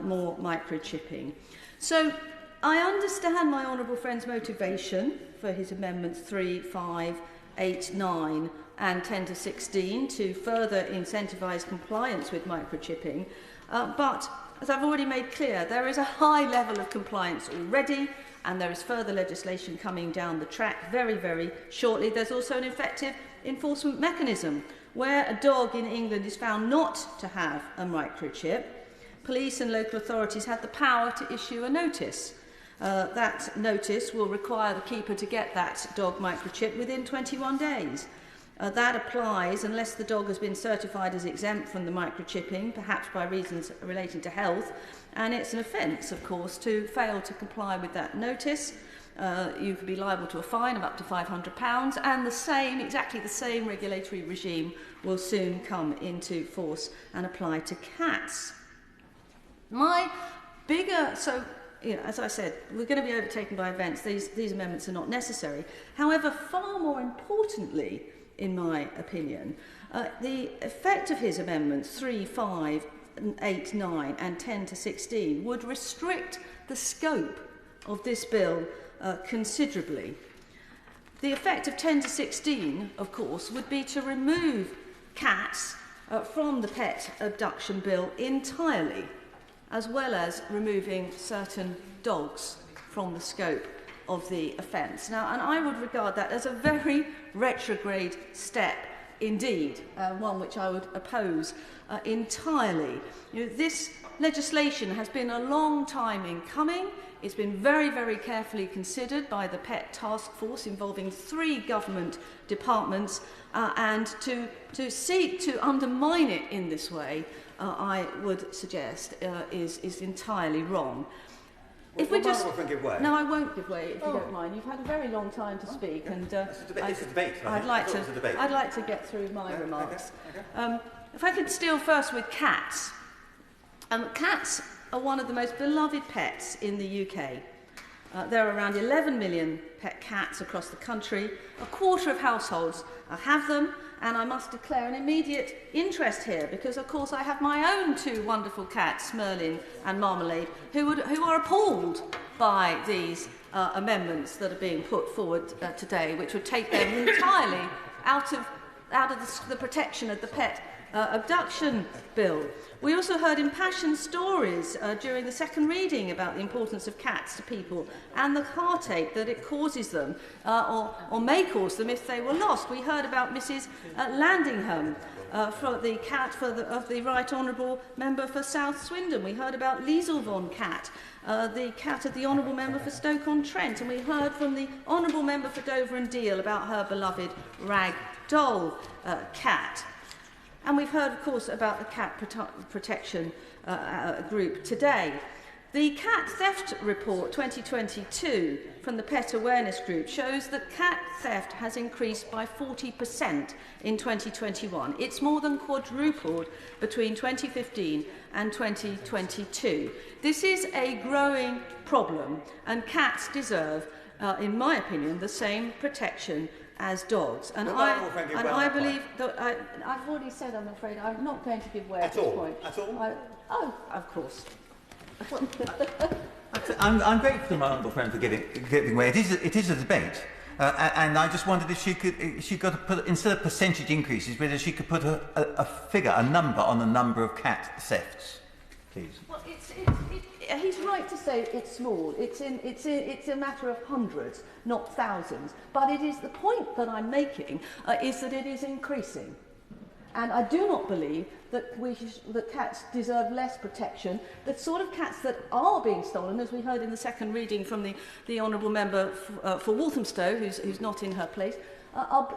more microchipping. So I understand my honourable friend's motivation for his amendments 3, 5, 8, 9 and 10 to 16 to further incentivise compliance with microchipping. But as I've already made clear, there is a high level of compliance already, and there is further legislation coming down the track very, very shortly. There's also an effective enforcement mechanism where a dog in England is found not to have a microchip. Police and local authorities have the power to issue a notice. That notice will require the keeper to get that dog microchip within 21 days. That applies unless the dog has been certified as exempt from the microchipping, perhaps by reasons relating to health, and it's an offence, of course, to fail to comply with that notice. You could be liable to a fine of up to £500, and exactly the same regulatory regime will soon come into force and apply to cats. As I said, we're going to be overtaken by events. These amendments are not necessary. However, far more importantly, in my opinion, the effect of his amendments 3, 5, 8, 9 and 10 to 16 would restrict the scope of this bill considerably. The effect of 10 to 16, of course, would be to remove cats from the pet abduction bill entirely, as well as removing certain dogs from the scope of the offence. Now, and I would regard that as a very retrograde step indeed, one which I would oppose entirely. This legislation has been a long time in coming. It's been very, very carefully considered by the Pet Task Force involving 3 government departments, and to seek to undermine it in this way, I would suggest, is entirely wrong. If we just give way. No, I won't give way if you don't mind. You've had a very long time to speak, and it's a debate. I'd like to get through my remarks. Okay. If I could deal first with cats. Cats are one of the most beloved pets in the UK. There are around 11 million pet cats across the country. A quarter of households have them, and I must declare an immediate interest here because, of course, I have my own 2 wonderful cats, Merlin and Marmalade, who are appalled by these amendments that are being put forward today, which would take them entirely out of the protection of the pet abduction bill. We also heard impassioned stories during the second reading about the importance of cats to people and the heartache that it causes them, or may cause them if they were lost. We heard about Mrs. Landingham, for the cat of the Right Honourable Member for South Swindon. We heard about Lieselvon cat, the cat of the Honourable Member for Stoke-on-Trent, and we heard from the Honourable Member for Dover and Deal about her beloved rag doll cat. And we've heard, of course, about the cat protection group today. The Cat Theft Report 2022 from the Pet Awareness Group shows that cat theft has increased by 40% in 2021. It's more than quadrupled between 2015 and 2022. This is a growing problem, and cats deserve, in my opinion, the same protection as dogs. And I believe that I've already said, I'm afraid, I'm not going to give way at this point. At all? Of course. I'm grateful to my honourable friend for giving way. It is a debate, and I just wondered if she could put, instead of percentage increases, whether she could put a figure, a number on the number of cat thefts, please. Well, he's right to say it's small. It's a matter of hundreds, not thousands. But it is the point that I'm making is that it is increasing. And I do not believe that that cats deserve less protection. The sort of cats that are being stolen, as we heard in the second reading from the Honourable Member for Walthamstow, who's not in her place,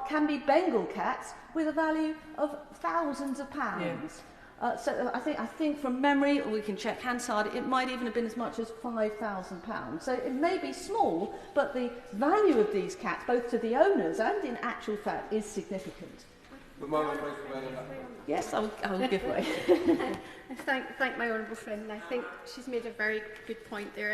can be Bengal cats with a value of thousands of pounds. Yeah. So I think from memory, or we can check Hansard, it might even have been as much as £5,000. So it may be small, but the value of these cats, both to the owners and in actual fact, is significant. Yes, I will give way. I thank my honourable friend, and I think she's made a very good point there,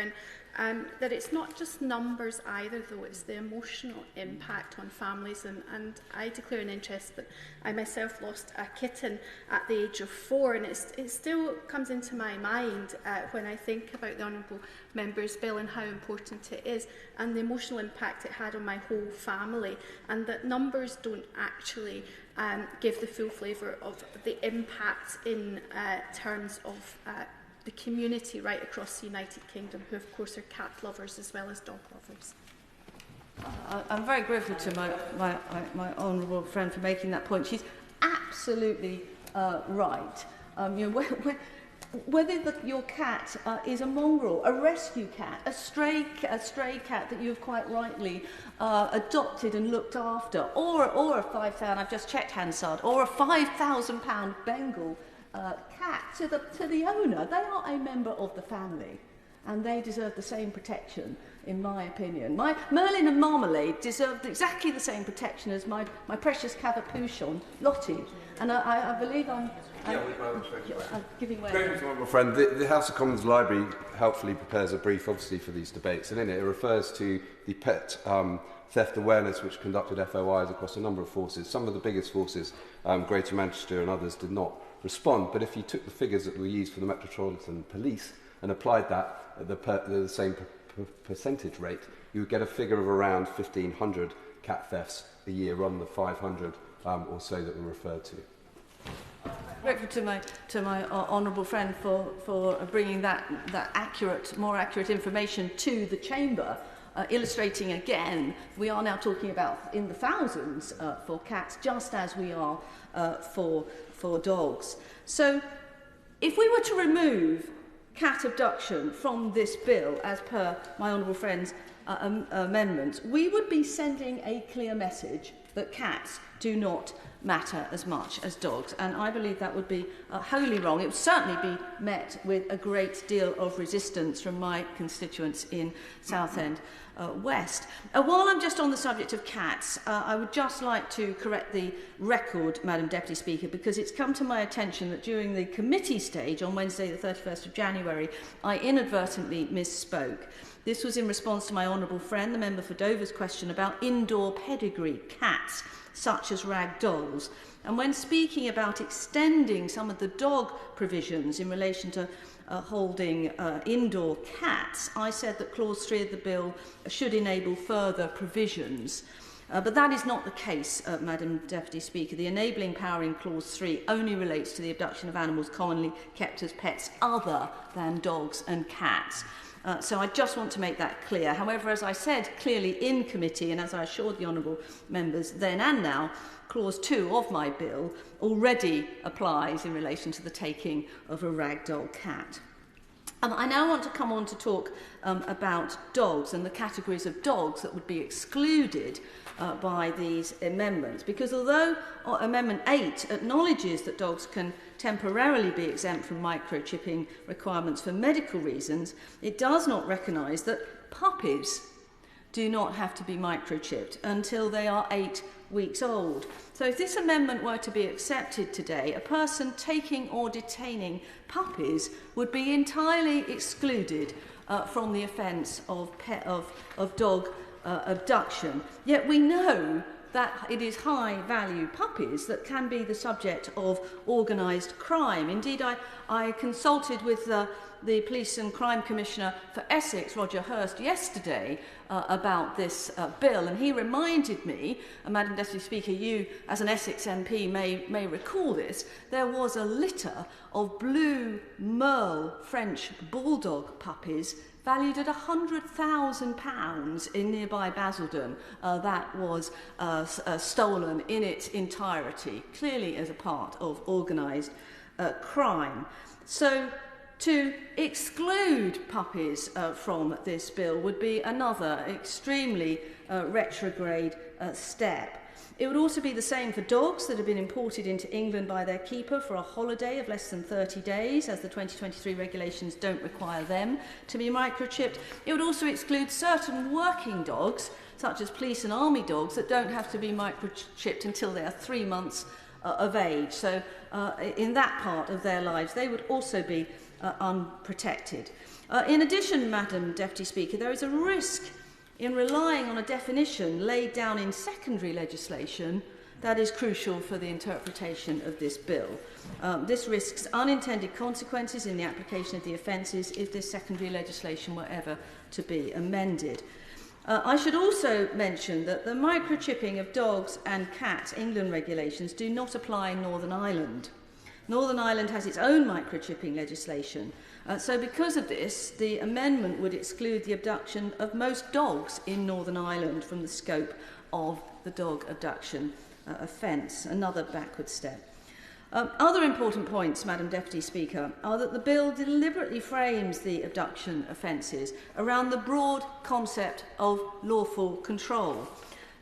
and that it's not just numbers either, though, it's the emotional impact on families, and I declare an interest that I myself lost a kitten at the age of 4, and it still comes into my mind when I think about the Honourable Member's bill and how important it is, and the emotional impact it had on my whole family, and that numbers don't actually give the full flavour of the impact in terms of the community right across the United Kingdom, who of course are cat lovers as well as dog lovers. I'm very grateful to my honourable friend for making that point. She's absolutely right. Whether your cat is a mongrel, a rescue cat, a stray cat that you've quite rightly adopted and looked after, or a I've just checked Hansard, or a £5,000 Bengal cat to the owner, they are a member of the family, and they deserve the same protection, in my opinion. My Merlin and Marmalade deserved exactly the same protection as my precious Cavapouchon, Lottie, and I believe I'm giving way. Great to my friend. The House of Commons Library helpfully prepares a brief, obviously, for these debates, and in it refers to the pet theft awareness which conducted FOIs across a number of forces. Some of the biggest forces, Greater Manchester and others, did not respond, but if you took the figures that were used for the Metropolitan Police and applied that at the same percentage rate, you would get a figure of around 1,500 cat thefts a year, rather than the 500 or so that were referred to. Grateful to my honourable friend for bringing that more accurate information to the chamber. illustrating again, we are now talking about in the thousands for cats, just as we are for dogs. So if we were to remove cat abduction from this bill, as per my honourable friend's amendments, we would be sending a clear message that cats do not matter as much as dogs, and I believe that would be wholly wrong. It would certainly be met with a great deal of resistance from my constituents in Southend West. While I'm just on the subject of cats, I would just like to correct the record, Madam Deputy Speaker, because it's come to my attention that during the committee stage on Wednesday the 31st of January, I inadvertently misspoke. This was in response to my honourable friend, the member for Dover's question about indoor pedigree cats, such as rag dolls. And when speaking about extending some of the dog provisions in relation to holding indoor cats, I said that Clause 3 of the bill should enable further provisions. But that is not the case, Madam Deputy Speaker. The enabling power in Clause 3 only relates to the abduction of animals commonly kept as pets other than dogs and cats. So I just want to make that clear. However, as I said clearly in committee, and as I assured the honourable members then and now, Clause 2 of my bill already applies in relation to the taking of a ragdoll cat. I now want to come on to talk about dogs and the categories of dogs that would be excluded by these amendments, because although Amendment 8 acknowledges that dogs can temporarily be exempt from microchipping requirements for medical reasons, it does not recognise that puppies do not have to be microchipped until they are 8 weeks old. So if this amendment were to be accepted today, a person taking or detaining puppies would be entirely excluded from the offence of dog abduction. Yet we know that it is high-value puppies that can be the subject of organised crime. Indeed, I consulted with the Police and Crime Commissioner for Essex, Roger Hurst, yesterday about this bill, and he reminded me, and Madam Deputy Speaker, you as an Essex MP may recall this, there was a litter of blue Merle French bulldog puppies valued at £100,000 in nearby Basildon, that was stolen in its entirety, clearly as a part of organised crime. So to exclude puppies from this bill would be another extremely retrograde step. It would also be the same for dogs that have been imported into England by their keeper for a holiday of less than 30 days, as the 2023 regulations don't require them to be microchipped. It would also exclude certain working dogs, such as police and army dogs, that don't have to be microchipped until they are 3 months of age. So in that part of their lives, they would also be unprotected. In addition, Madam Deputy Speaker, there is a risk in relying on a definition laid down in secondary legislation that is crucial for the interpretation of this bill. This risks unintended consequences in the application of the offences if this secondary legislation were ever to be amended. I should also mention that the microchipping of dogs and cats England regulations do not apply in Northern Ireland. Northern Ireland has its own microchipping legislation. So because of this, the amendment would exclude the abduction of most dogs in Northern Ireland from the scope of the dog abduction offence, another backward step. Other important points, Madam Deputy Speaker, are that the bill deliberately frames the abduction offences around the broad concept of lawful control.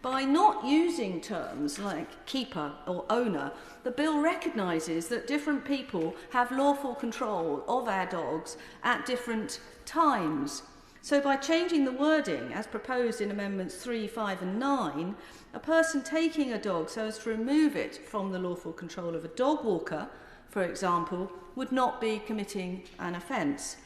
By not using terms like keeper or owner, the bill recognises that different people have lawful control of our dogs at different times. So by changing the wording, as proposed in Amendments 3, 5 and 9, a person taking a dog so as to remove it from the lawful control of a dog walker, for example, would not be committing an offence.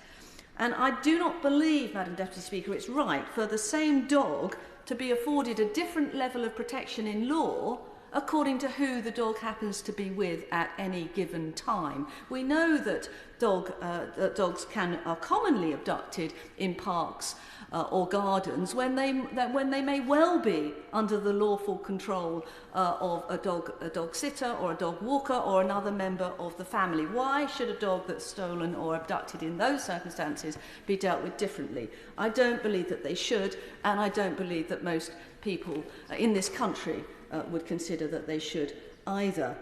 And I do not believe, Madam Deputy Speaker, it's right for the same dog to be afforded a different level of protection in law according to who the dog happens to be with at any given time. We know that dogs are commonly abducted in parks or gardens when they may well be under the lawful control of a dog sitter or a dog walker or another member of the family. Why should a dog that's stolen or abducted in those circumstances be dealt with differently? I don't believe that they should, and I don't believe that most people in this country would consider that they should either.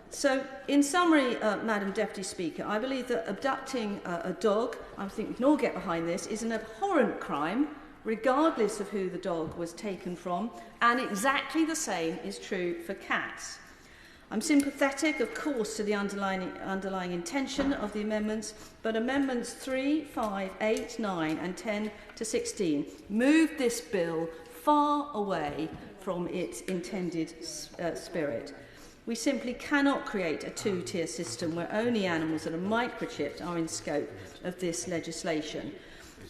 So, in summary, Madam Deputy Speaker, I believe that abducting a dog, I think we can all get behind this, is an abhorrent crime, regardless of who the dog was taken from, and exactly the same is true for cats. I'm sympathetic, of course, to the underlying intention of the amendments, but Amendments 3, 5, 8, 9 and 10 to 16 moved this bill far away from its intended spirit. We simply cannot create a two-tier system where only animals that are microchipped are in scope of this legislation.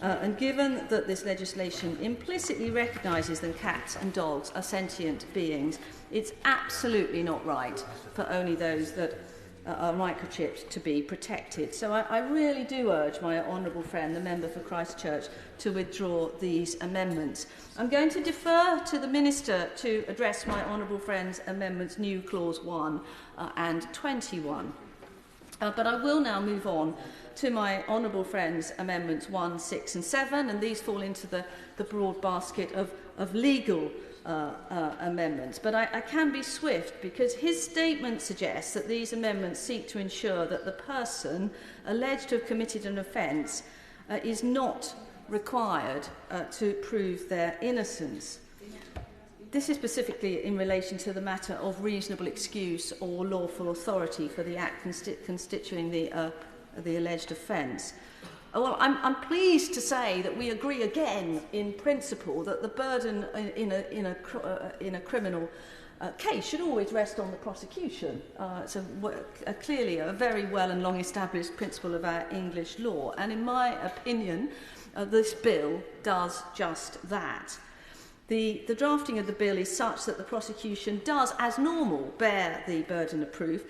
And given that this legislation implicitly recognises that cats and dogs are sentient beings, it's absolutely not right for only those that are microchipped to be protected. So I really do urge my honourable friend, the member for Christchurch, to withdraw these amendments. I'm going to defer to the Minister to address my honourable friend's amendments, new clause 1 and 21. But I will now move on to my honourable friend's amendments 1, 6 and 7, and these fall into the broad basket of legal amendments. But I can be swift because his statement suggests that these amendments seek to ensure that the person alleged to have committed an offence is not required to prove their innocence. This is specifically in relation to the matter of reasonable excuse or lawful authority for the act constituting the alleged offence. Well, I'm pleased to say that we agree again in principle that the burden in a criminal case should always rest on the prosecution. It's clearly a very well and long established principle of our English law, and in my opinion, this bill does just that. The drafting of the bill is such that the prosecution does, as normal, bear the burden of proof.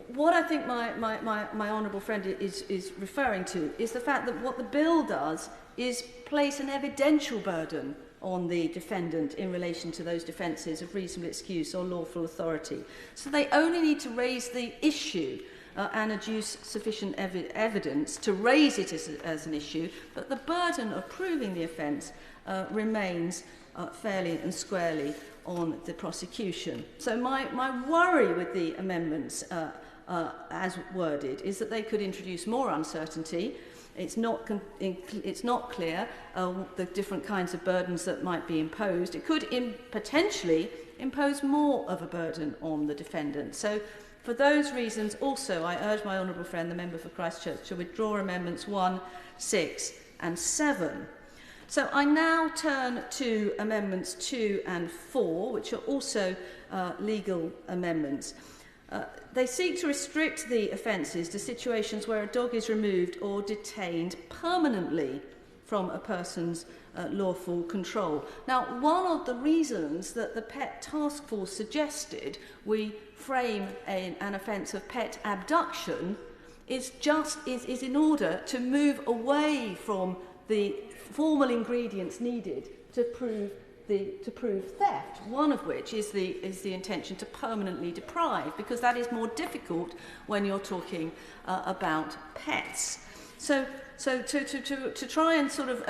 What I think my honourable friend is referring to is the fact that what the bill does is place an evidential burden on the defendant in relation to those defences of reasonable excuse or lawful authority. So they only need to raise the issue and adduce sufficient evidence to raise it as an issue, but the burden of proving the offence remains fairly and squarely on the prosecution. So my worry with the amendments as worded is that they could introduce more uncertainty. It's not clear the different kinds of burdens that might be imposed. It could potentially impose more of a burden on the defendant. So for those reasons also I urge my honourable friend, the member for Christchurch, to withdraw amendments 1, 6 and 7. So I now turn to amendments 2 and 4, which are also legal amendments. They seek to restrict the offences to situations where a dog is removed or detained permanently from a person's lawful control. Now, one of the reasons that the Pet Task Force suggested we frame an offence of pet abduction is in order to move away from the formal ingredients needed to prove theft, one of which is the intention to permanently deprive, because that is more difficult when you're talking about pets. So to try and sort of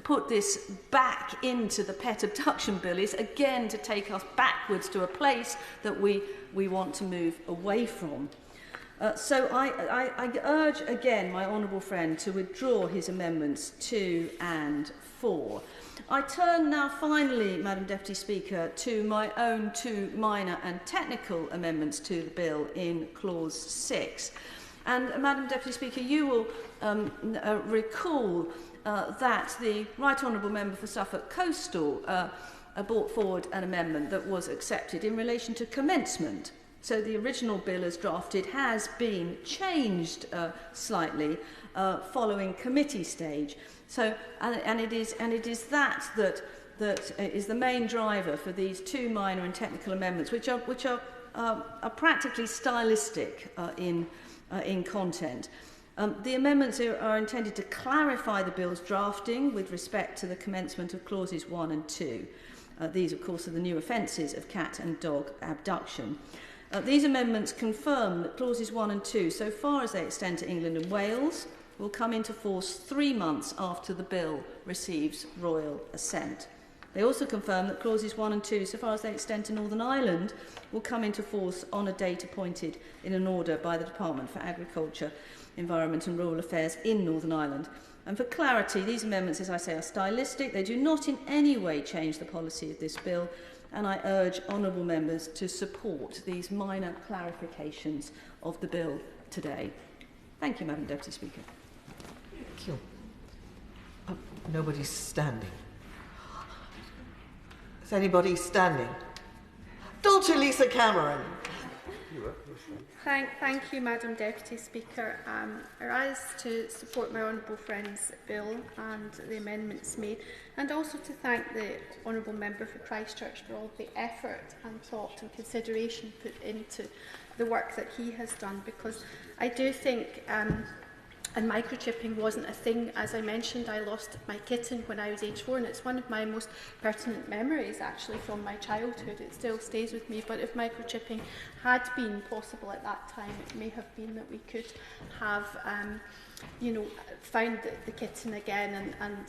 put this back into the pet abduction bill is again to take us backwards to a place that we want to move away from. So I urge again my honourable friend to withdraw his amendments 2 and 4. I turn now finally, Madam Deputy Speaker, to my own 2 minor and technical amendments to the bill in clause 6. And Madam Deputy Speaker, you will recall that the Right Honourable Member for Suffolk Coastal brought forward an amendment that was accepted in relation to commencement. So the original bill as drafted has been changed slightly following committee stage. So and it is that that is the main driver for these two minor and technical amendments, which are practically stylistic in content. The amendments are intended to clarify the bill's drafting with respect to the commencement of clauses 1 and 2. These, of course, are the new offences of cat and dog abduction. These amendments confirm that clauses 1 and 2, so far as they extend to England and Wales, will come into force 3 months after the bill receives royal assent. They also confirm that clauses 1 and 2, so far as they extend to Northern Ireland, will come into force on a date appointed in an order by the Department for Agriculture, Environment and Rural Affairs in Northern Ireland. And for clarity, these amendments, as I say, are stylistic. They do not in any way change the policy of this bill, and I urge honourable members to support these minor clarifications of the bill today. Thank you, Madam Deputy Speaker. Thank you. Nobody's standing. Is anybody standing? Dr. Lisa Cameron. Thank you, Madam Deputy Speaker. I rise to support my honourable friend's bill and the amendments made, and also to thank the honourable member for Christchurch for all the effort and thought and consideration put into the work that he has done, because I do think and microchipping wasn't a thing. As I mentioned, I lost my kitten when I was age 4, and it's one of my most pertinent memories actually from my childhood. It still stays with me. But if microchipping had been possible at that time, it may have been that we could have found the kitten again, and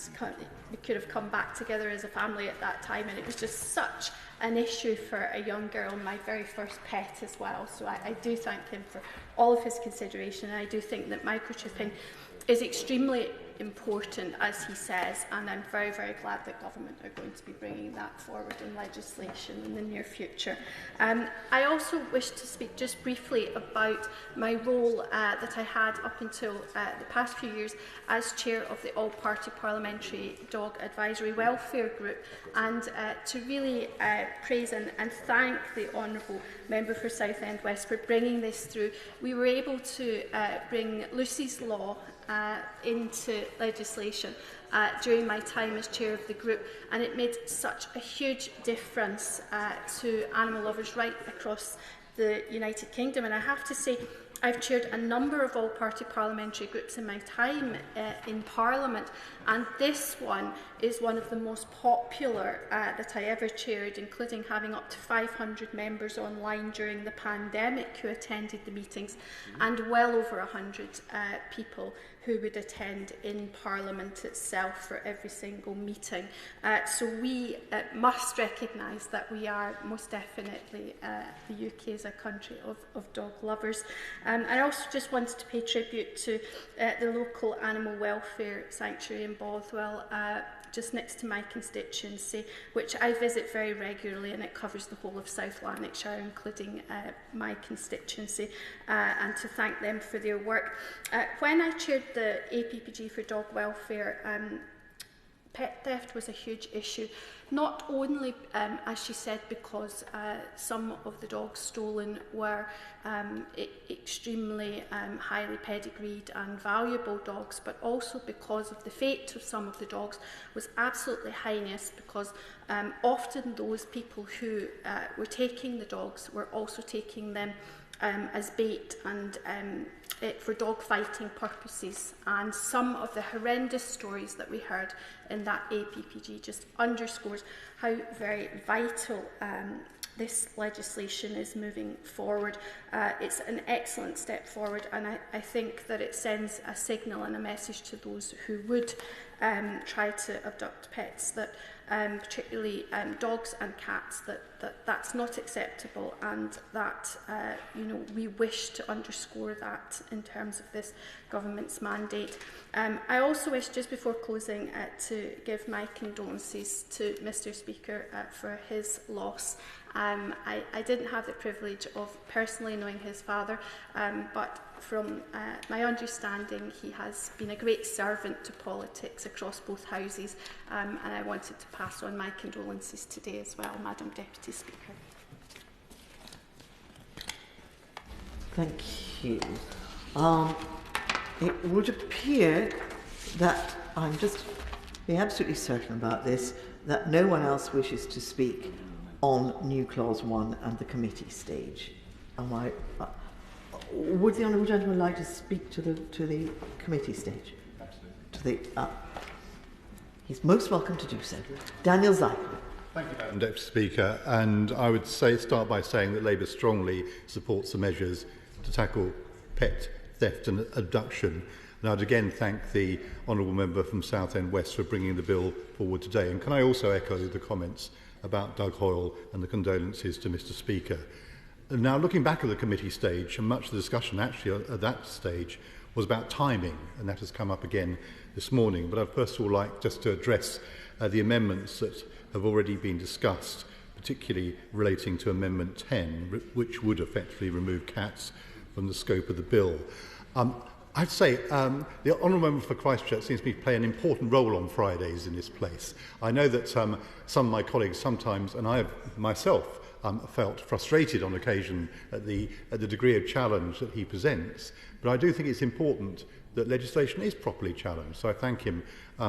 we could have come back together as a family at that time. And it was just such an issue for a young girl, my very first pet as well. So I do thank him for all of his consideration, and I do think that microchipping is extremely important, as he says, and I'm very, very glad that government are going to be bringing that forward in legislation in the near future. I also wish to speak just briefly about my role that I had up until the past few years as chair of the All-Party Parliamentary Dog Advisory Welfare Group, and to really praise and thank the Honourable Member for Southend West for bringing this through. We were able to bring Lucy's Law into legislation during my time as chair of the group, and it made such a huge difference to animal lovers right across the United Kingdom. And I have to say, I've chaired a number of all-party parliamentary groups in my time in Parliament, and this one is one of the most popular that I ever chaired, including having up to 500 members online during the pandemic who attended the meetings, and well over 100 people who would attend in Parliament itself for every single meeting. So we must recognise that we are most definitely, the UK is a country of dog lovers. I also just wanted to pay tribute to the local animal welfare sanctuary in Bothwell, just next to my constituency, which I visit very regularly, and it covers the whole of South Lanarkshire, including my constituency, and to thank them for their work. When I chaired the APPG for dog welfare, pet theft was a huge issue, not only, as she said, because some of the dogs stolen were extremely highly pedigreed and valuable dogs, but also because of the fate of some of the dogs was absolutely heinous, because often those people who were taking the dogs were also taking them as bait and for dog fighting purposes. And some of the horrendous stories that we heard in that APPG just underscores how very vital this legislation is moving forward. It's an excellent step forward, and I think that it sends a signal and a message to those who would try to abduct pets, that particularly dogs and cats, that's not acceptable, and that we wish to underscore that in terms of this government's mandate. I also wish, just before closing, to give my condolences to Mr Speaker for his loss. I didn't have the privilege of personally knowing his father, but from my understanding, he has been a great servant to politics across both houses, and I wanted to pass on my condolences today as well, Madam Deputy Speaker. Thank you. It would appear that, I'm just being absolutely certain about this, that no one else wishes to speak on new clause 1 and the committee stage. Would the honourable gentleman like to speak to the committee stage? Absolutely. He's most welcome to do so. Daniel Zeichner. Thank you, Madam Deputy Speaker. And I would start by saying that Labour strongly supports the measures to tackle pet theft and abduction. And I'd again thank the honourable member from Southend West for bringing the bill forward today. And can I also echo the comments about Doug Hoyle and the condolences to Mr Speaker. And now, looking back at the committee stage, and much of the discussion actually at that stage was about timing, and that has come up again this morning. But I'd first of all like just to address the amendments that have already been discussed, particularly relating to Amendment 10, which would effectively remove cats from the scope of the bill. I'd say the Honourable Member for Christchurch seems to me to play an important role on Fridays in this place. I know that some of my colleagues sometimes, and I have myself, felt frustrated on occasion at the degree of challenge that he presents. But I do think it's important that legislation is properly challenged. So I thank him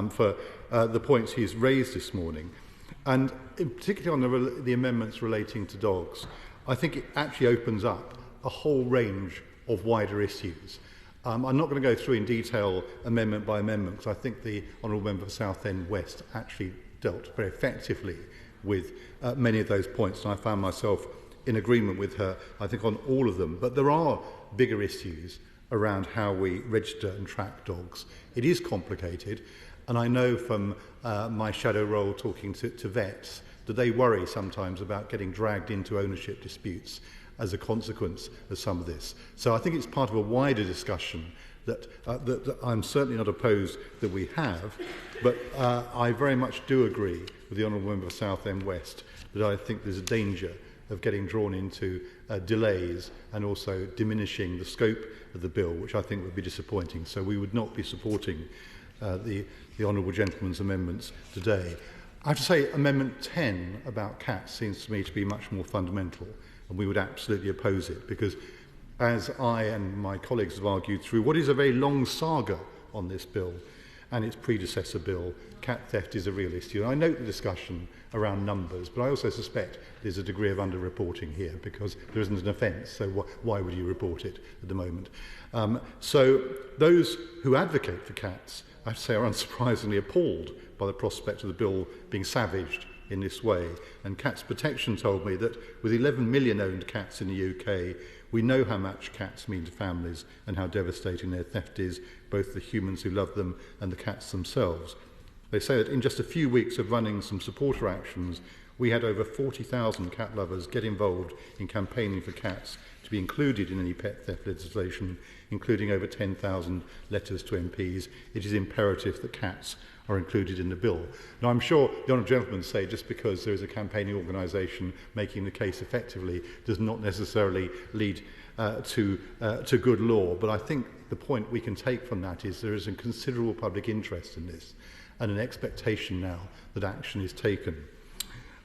for the points he's raised this morning. And particularly on the amendments relating to dogs, I think it actually opens up a whole range of wider issues. I'm not going to go through in detail amendment by amendment because I think the Honourable Member for Southend West actually dealt very effectively with many of those points, and I found myself in agreement with her, I think, on all of them. But there are bigger issues around how we register and track dogs. It is complicated, and I know from my shadow role talking to vets that they worry sometimes about getting dragged into ownership disputes as a consequence of some of this. So I think it's part of a wider discussion that I'm certainly not opposed that we have, but I very much do agree with the Honourable Member for Southend West that I think there's a danger of getting drawn into delays and also diminishing the scope of the bill, which I think would be disappointing. So we would not be supporting the Honourable Gentleman's amendments today. I have to say Amendment 10 about cats seems to me to be much more fundamental, and we would absolutely oppose it because, as I and my colleagues have argued through what is a very long saga on this bill and its predecessor bill, cat theft is a real issue. And I note the discussion around numbers, but I also suspect there's a degree of underreporting here because there isn't an offence, so why would you report it at the moment? So those who advocate for cats, I have to say, are unsurprisingly appalled by the prospect of the bill being savaged in this way. And Cats Protection told me that with 11 million owned cats in the UK, we know how much cats mean to families and how devastating their theft is, both the humans who love them and the cats themselves. They say that in just a few weeks of running some supporter actions, we had over 40,000 cat lovers get involved in campaigning for cats to be included in any pet theft legislation, including over 10,000 letters to MPs. It is imperative that cats are included in the bill. Now, I'm sure the honourable gentleman say just because there is a campaigning organisation making the case effectively does not necessarily lead to good law, but I think the point we can take from that is there is a considerable public interest in this and an expectation now that action is taken.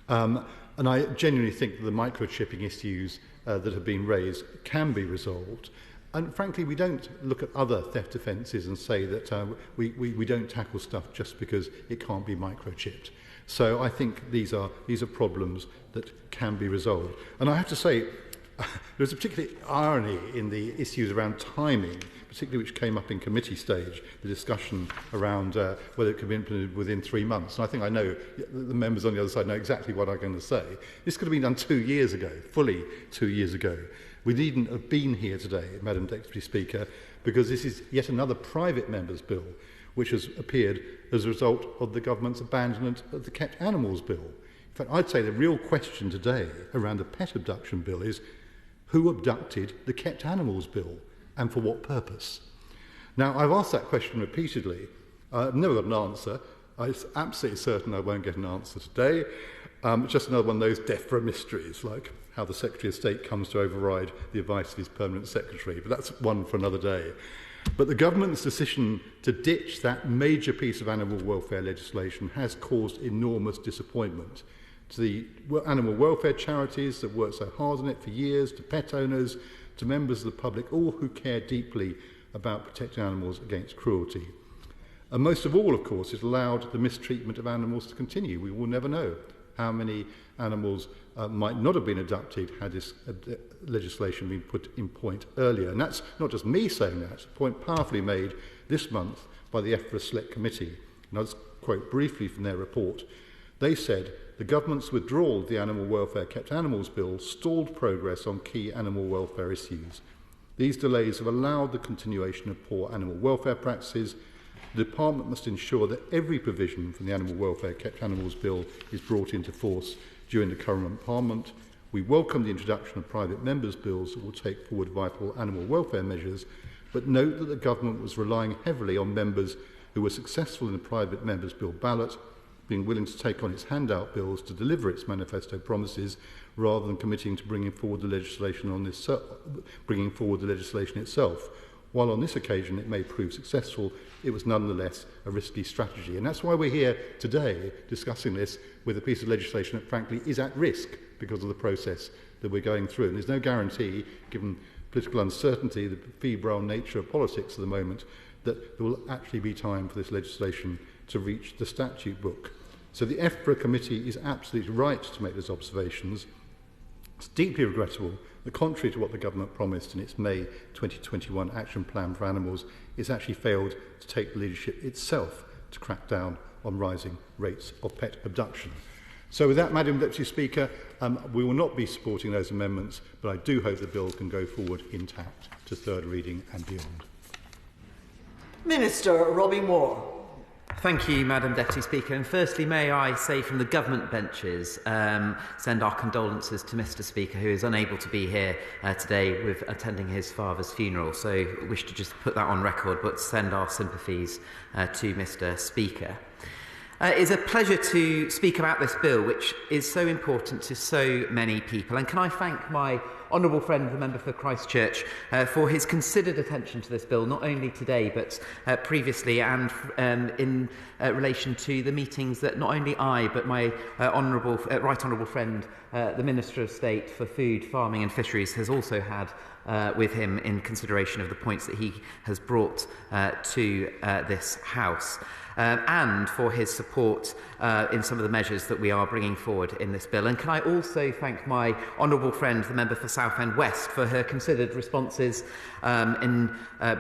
And I genuinely think that the microchipping issues that have been raised can be resolved. And frankly, we don't look at other theft offences and say that we don't tackle stuff just because it can't be microchipped. So I think these are problems that can be resolved. And I have to say, there's a particular irony in the issues around timing, particularly which came up in committee stage, the discussion around whether it could be implemented within 3 months. And I think I know the members on the other side know exactly what I'm going to say. This could have been done 2 years ago, fully 2 years ago. We needn't have been here today, Madam Deputy Speaker, because this is yet another private member's bill which has appeared as a result of the government's abandonment of the Kept Animals Bill. In fact, I'd say the real question today around the pet abduction bill is who abducted the Kept Animals Bill and for what purpose? Now, I've asked that question repeatedly. I've never got an answer. I'm absolutely certain I won't get an answer today. It's just another one of those DEFRA mysteries, like how the Secretary of State comes to override the advice of his permanent secretary, but that's one for another day. But the government's decision to ditch that major piece of animal welfare legislation has caused enormous disappointment to the animal welfare charities that worked so hard on it for years, to pet owners, to members of the public, all who care deeply about protecting animals against cruelty. And most of all, of course, it allowed the mistreatment of animals to continue. We will never know how many animals might not have been abducted had this legislation been put in point earlier. And that's not just me saying that, it's a point powerfully made this month by the EFRA Select Committee. And I'll just quote briefly from their report. They said, the government's withdrawal of the Animal Welfare Kept Animals Bill stalled progress on key animal welfare issues. These delays have allowed the continuation of poor animal welfare practices. The Department must ensure that every provision from the Animal Welfare Kept Animals Bill is brought into force during the current Parliament. We welcome the introduction of private members' bills that will take forward vital animal welfare measures, but note that the government was relying heavily on members who were successful in the private members' bill ballot, being willing to take on its handout bills to deliver its manifesto promises, rather than committing to bringing forward the legislation itself. While on this occasion it may prove successful, it was nonetheless a risky strategy. And that's why we're here today discussing this with a piece of legislation that frankly is at risk because of the process that we're going through. And there's no guarantee, given political uncertainty, the febrile nature of politics at the moment, that there will actually be time for this legislation to reach the statute book. So the EFRA committee is absolutely right to make those observations. It's deeply regrettable that, contrary to what the government promised in its May 2021 action plan for animals, it's actually failed to take the leadership itself to crack down on rising rates of pet abduction. So with that, Madam Deputy Speaker, we will not be supporting those amendments, but I do hope the bill can go forward intact to third reading and beyond. Minister Robbie Moore. Thank you, Madam Deputy Speaker. And firstly, may I say from the government benches, send our condolences to Mr Speaker, who is unable to be here today with attending his father's funeral. So I wish to just put that on record, but send our sympathies to Mr Speaker. It is a pleasure to speak about this bill, which is so important to so many people. And can I thank my honourable friend, the member for Christchurch, for his considered attention to this bill, not only today but previously, and in relation to the meetings that not only I but my right honourable friend, the Minister of State for Food, Farming and Fisheries, has also had with him in consideration of the points that he has brought to this House. And for his support in some of the measures that we are bringing forward in this bill. And can I also thank my honourable friend, the member for Southend West, for her considered responses in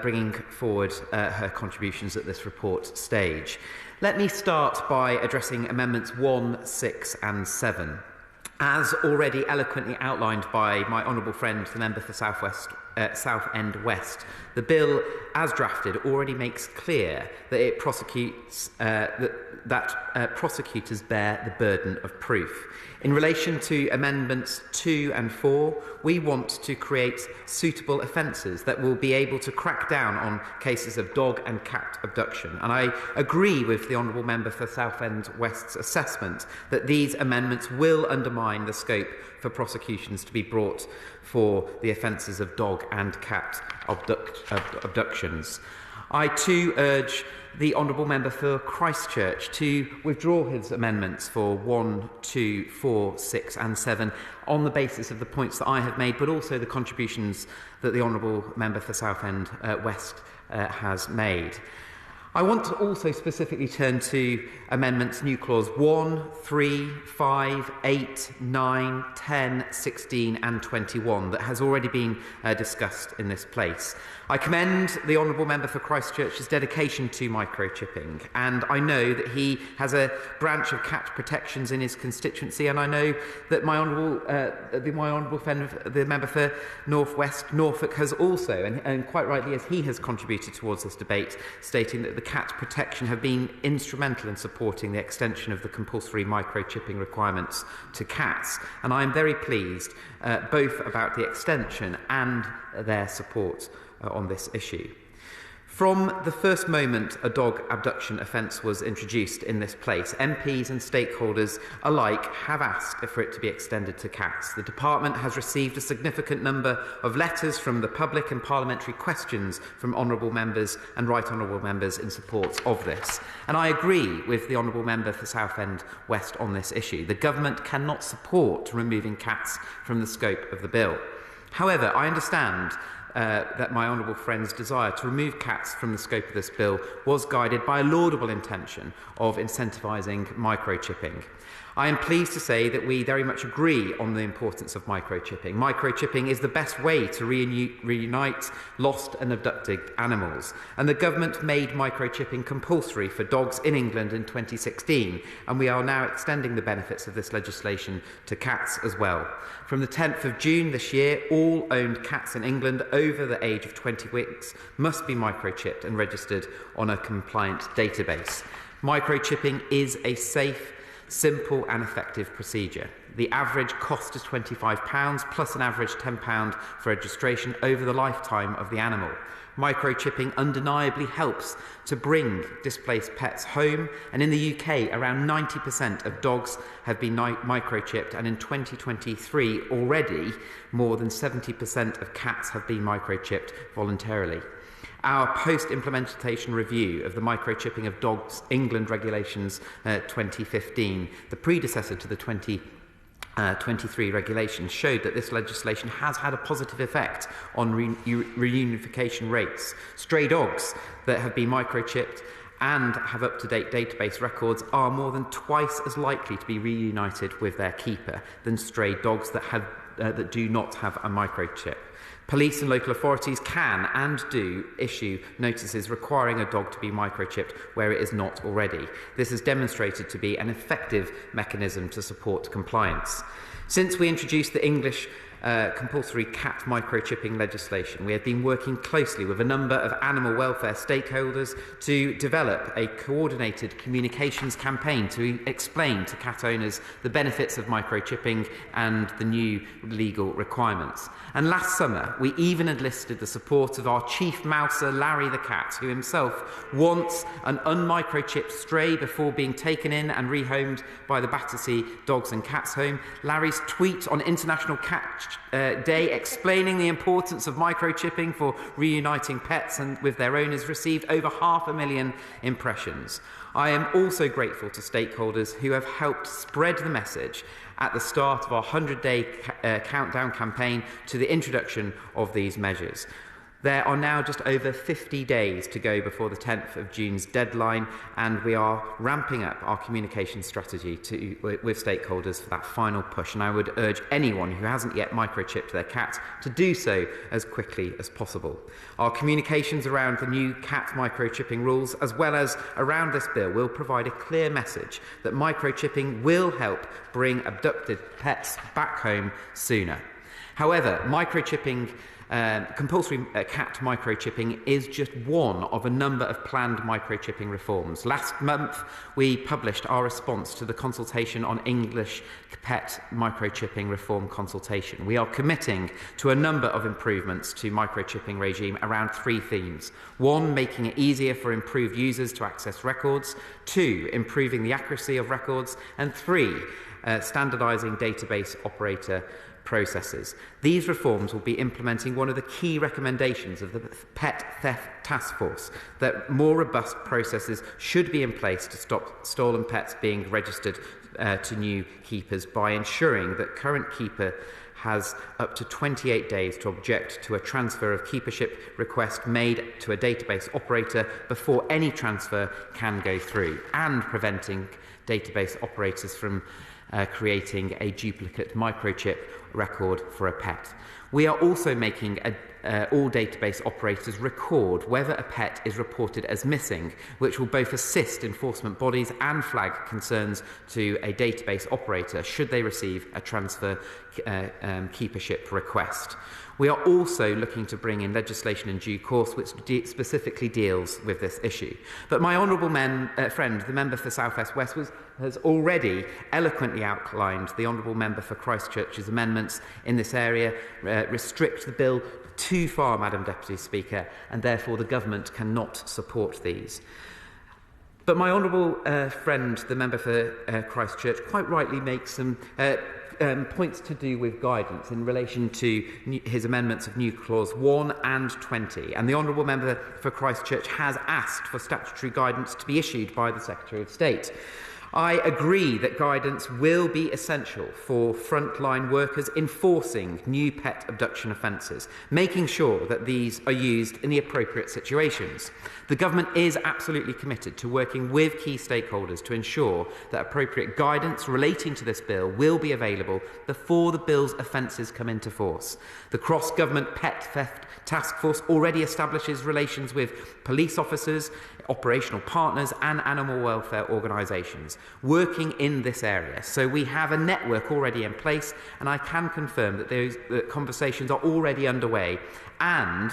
bringing forward her contributions at this report stage. Let me start by addressing Amendments 1, 6 and 7. As already eloquently outlined by my honourable friend, the member for Southend West, the bill, as drafted, already makes clear that it prosecutors bear the burden of proof. In relation to Amendments 2 and 4, we want to create suitable offences that will be able to crack down on cases of dog and cat abduction. And I agree with the honourable member for Southend West's assessment that these amendments will undermine the scope for prosecutions to be brought for the offences of dog and cat abductions. I too urge the honourable member for Christchurch to withdraw his amendments for 1, 2, 4, 6 and 7 on the basis of the points that I have made, but also the contributions that the honourable member for Southend West has made. I want to also specifically turn to amendments new clause 1, 3, 5, 8, 9, 10, 16 and 21 that has already been discussed in this place. I commend the honourable member for Christchurch's dedication to microchipping, and I know that he has a branch of cat protections in his constituency, and I know that my honourable friend, the member for North West Norfolk, has also, and quite rightly as he has contributed towards this debate, stating that the cat protection have been instrumental in supporting the extension of the compulsory microchipping requirements to cats. And I am very pleased both about the extension and their support on this issue. From the first moment a dog abduction offence was introduced in this place, MPs and stakeholders alike have asked for it to be extended to cats. The Department has received a significant number of letters from the public and parliamentary questions from honourable members and right honourable members in support of this. And I agree with the honourable member for Southend West on this issue. The government cannot support removing cats from the scope of the bill. However, I understand that my honourable friend's desire to remove cats from the scope of this bill was guided by a laudable intention of incentivising microchipping. I am pleased to say that we very much agree on the importance of microchipping. Microchipping is the best way to reunite lost and abducted animals. And the government made microchipping compulsory for dogs in England in 2016, and we are now extending the benefits of this legislation to cats as well. From the 10th of June this year, all owned cats in England over the age of 20 weeks must be microchipped and registered on a compliant database. Microchipping is a safe, simple and effective procedure. The average cost is £25 plus an average £10 for registration over the lifetime of the animal. Microchipping undeniably helps to bring displaced pets home, and in the UK around 90% of dogs have been microchipped, and in 2023 already more than 70% of cats have been microchipped voluntarily. Our post-implementation review of the microchipping of dogs England regulations 2015, the predecessor to the 2023 regulations, showed that this legislation has had a positive effect on reunification rates. Stray dogs that have been microchipped and have up-to-date database records are more than twice as likely to be reunited with their keeper than stray dogs that do not have a microchip. Police and local authorities can and do issue notices requiring a dog to be microchipped where it is not already. This has demonstrated to be an effective mechanism to support compliance. Since we introduced the English compulsory cat microchipping legislation, we have been working closely with a number of animal welfare stakeholders to develop a coordinated communications campaign to explain to cat owners the benefits of microchipping and the new legal requirements. And last summer, we even enlisted the support of our chief mouser, Larry the cat, who himself wants an unmicrochipped stray before being taken in and rehomed by the Battersea Dogs and Cats Home. Larry's tweet on International Cat Day explaining the importance of microchipping for reuniting pets and with their owners received over 500,000 impressions. I am also grateful to stakeholders who have helped spread the message at the start of our 100-day countdown campaign to the introduction of these measures. There are now just over 50 days to go before the 10th of June's deadline, and we are ramping up our communication strategy with stakeholders for that final push. And I would urge anyone who hasn't yet microchipped their cat to do so as quickly as possible. Our communications around the new cat microchipping rules, as well as around this bill, will provide a clear message that microchipping will help bring abducted pets back home sooner. However, compulsory cat microchipping is just one of a number of planned microchipping reforms. Last month, we published our response to the consultation on English pet microchipping reform consultation. We are committing to a number of improvements to microchipping regime around three themes. One, making it easier for improved users to access records. Two, improving the accuracy of records. And three, standardising database operator processes. These reforms will be implementing one of the key recommendations of the Pet Theft Task Force, that more robust processes should be in place to stop stolen pets being registered to new keepers by ensuring that current keeper has up to 28 days to object to a transfer of keepership request made to a database operator before any transfer can go through, and preventing database operators from creating a duplicate microchip record for a pet. We are also making all database operators record whether a pet is reported as missing, which will both assist enforcement bodies and flag concerns to a database operator should they receive a transfer keepership request. We are also looking to bring in legislation in due course which specifically deals with this issue. But my honourable friend, the member for South West West, has already eloquently outlined the honourable member for Christchurch's amendments in this area, restrict the bill too far, Madam Deputy Speaker, and therefore the government cannot support these. But my honourable friend, the member for Christchurch, quite rightly makes some points to do with guidance in relation to his amendments of New Clause 1 and 20. And the honourable member for Christchurch has asked for statutory guidance to be issued by the Secretary of State. I agree that guidance will be essential for frontline workers enforcing new pet abduction offences, making sure that these are used in the appropriate situations. The government is absolutely committed to working with key stakeholders to ensure that appropriate guidance relating to this bill will be available before the bill's offences come into force. The cross-government pet theft task force already establishes relations with police officers, operational partners and animal welfare organisations working in this area. So we have a network already in place, and I can confirm that those conversations are already underway, and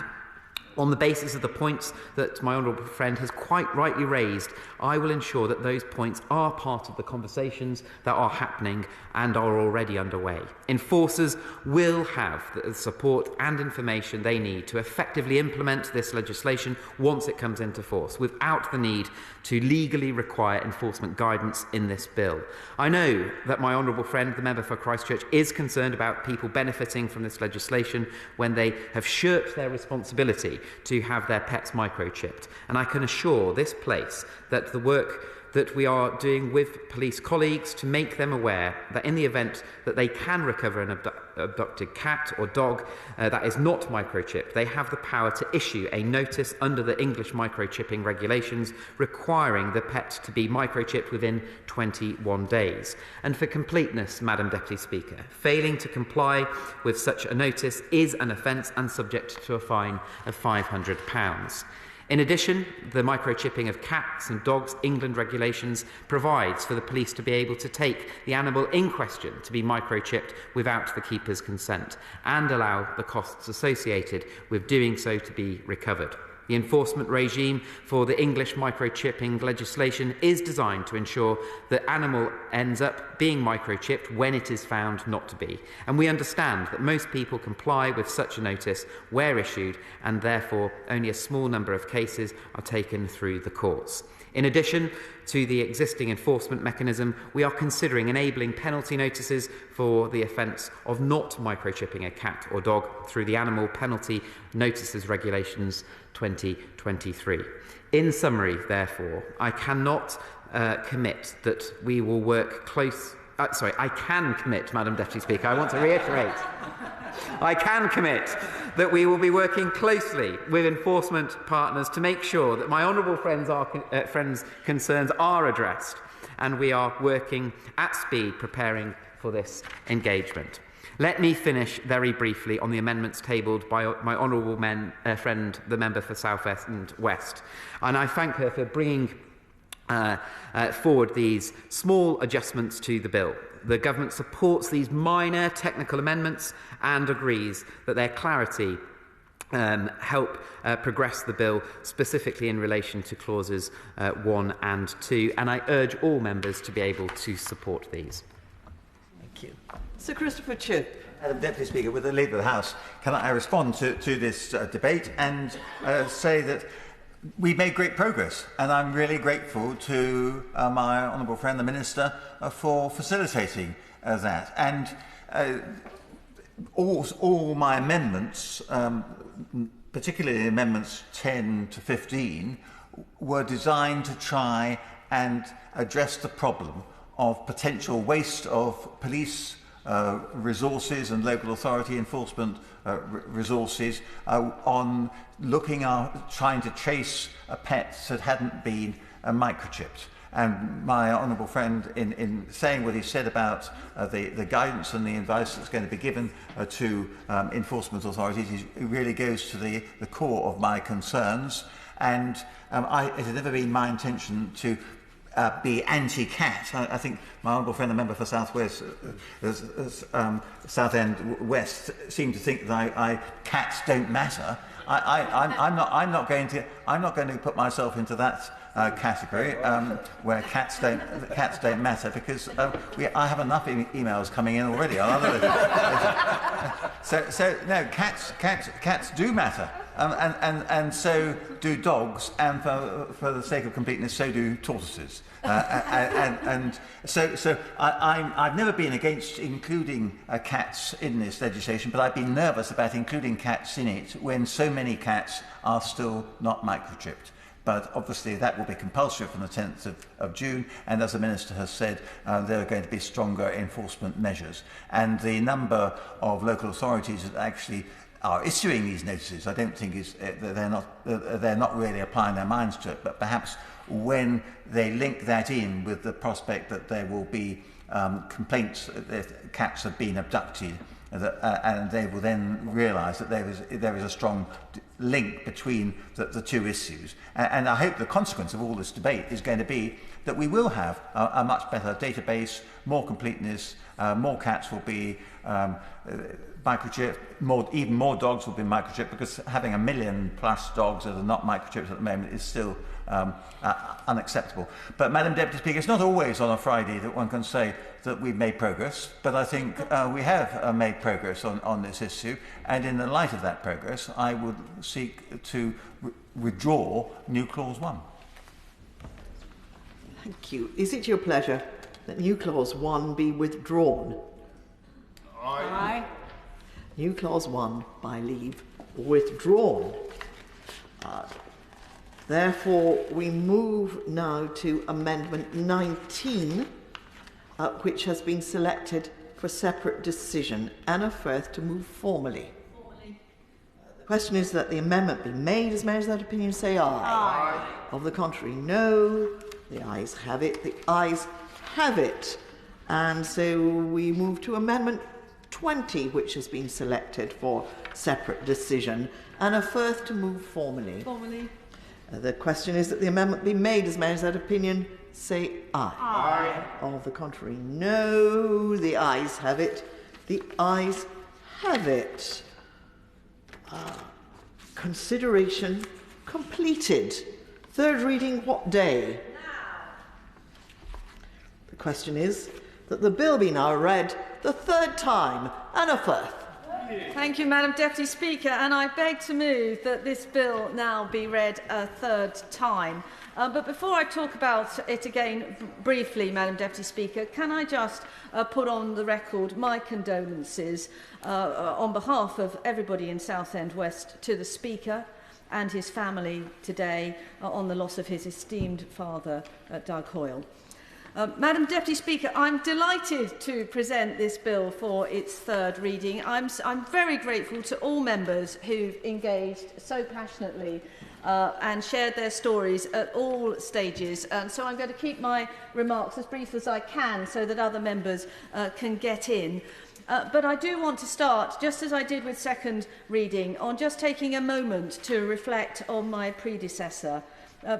on the basis of the points that my honourable friend has quite rightly raised, I will ensure that those points are part of the conversations that are happening and are already underway. Enforcers will have the support and information they need to effectively implement this legislation once it comes into force, without the need to legally require enforcement guidance in this bill. I know that my honourable friend, the member for Christchurch, is concerned about people benefiting from this legislation when they have shirked their responsibility to have their pets microchipped. And I can assure this place that the work that we are doing with police colleagues to make them aware that in the event that they can recover an abducted cat or dog that is not microchipped, they have the power to issue a notice under the English microchipping regulations requiring the pet to be microchipped within 21 days. And for completeness, Madam Deputy Speaker, failing to comply with such a notice is an offence and subject to a fine of £500. In addition, the microchipping of cats and dogs England regulations provides for the police to be able to take the animal in question to be microchipped without the keeper's consent and allow the costs associated with doing so to be recovered. The enforcement regime for the English microchipping legislation is designed to ensure that animal ends up being microchipped when it is found not to be. And we understand that most people comply with such a notice where issued, and therefore only a small number of cases are taken through the courts. In addition to the existing enforcement mechanism, we are considering enabling penalty notices for the offence of not microchipping a cat or dog through the Animal Penalty Notices Regulations 2023. In summary, therefore, I cannot commit that we will work close... I can commit, Madam Deputy Speaker, I want to reiterate. I can commit that we will be working closely with enforcement partners to make sure that my honourable friends' concerns are addressed, and we are working at speed preparing for this engagement. Let me finish very briefly on the amendments tabled by my honourable friend, the member for South West and West, and I thank her for bringing forward these small adjustments to the bill. The government supports these minor technical amendments and agrees that their clarity help progress the bill, specifically in relation to clauses 1 and 2, and I urge all members to be able to support these. Thank you. Sir Christopher Chope. Madam Deputy Speaker, with the Leader of the House, can I respond to this debate and say that we made great progress, and I'm really grateful to my honourable friend, the Minister, for facilitating that. And all my amendments, particularly amendments 10 to 15, were designed to try and address the problem of potential waste of police resources and local authority enforcement resources on trying to chase pets that hadn't been microchipped. And my honourable friend, in saying what he said about the guidance and the advice that's going to be given to enforcement authorities, it really goes to the core of my concerns. And it has never been my intention to be anti-cat. I think my honourable friend, the member for Southwest, Southend West, seemed to think that cats don't matter. I'm not going to put myself into that category where cats don't matter, because I have enough emails coming in already. So no, cats do matter. And so do dogs, and for the sake of completeness, so do tortoises. And so I've never been against including cats in this legislation, but I've been nervous about including cats in it when so many cats are still not microchipped. But obviously that will be compulsory from the 10th of June, and as the Minister has said, there are going to be stronger enforcement measures. And the number of local authorities that actually are issuing these notices, I don't think they're not really applying their minds to it, but perhaps when they link that in with the prospect that there will be complaints that cats have been abducted, and they will then realise that there is a strong link between the two issues. And I hope the consequence of all this debate is going to be that we will have a much better database, more completeness, more cats will be microchipped, even more dogs will be microchipped, because having 1 million plus dogs that are not microchipped at the moment is still unacceptable. But, Madam Deputy Speaker, it's not always on a Friday that one can say that we've made progress, but I think we have made progress on this issue, and in the light of that progress, I would seek to withdraw new Clause 1. Thank you. Is it your pleasure that new Clause 1 be withdrawn? Aye. New Clause 1 by leave withdrawn. Therefore, we move now to Amendment 19, which has been selected for separate decision. Anna Firth to move formally. The question is that the amendment be made. As members of that opinion say aye. Aye. Of the contrary, no. The ayes have it. The ayes have it. And so we move to Amendment 20, which has been selected for separate decision. Anna Firth to move formally. Formally. The question is that the amendment be made. As members of that opinion say aye. Aye. Of the contrary, no. The ayes have it. The ayes have it. Consideration completed. Third reading, what day? Now. The question is that the bill be now read the third time. Anna Firth. Thank you, Madam Deputy Speaker, and I beg to move that this bill now be read a third time. But before I talk about it again briefly, Madam Deputy Speaker, can I just put on the record my condolences on behalf of everybody in Southend West to the Speaker and his family today on the loss of his esteemed father, Doug Hoyle. Madam Deputy Speaker, I'm delighted to present this bill for its third reading. I'm very grateful to all members who've engaged so passionately and shared their stories at all stages. And so I'm going to keep my remarks as brief as I can so that other members can get in. But I do want to start, just as I did with second reading, on just taking a moment to reflect on my predecessor,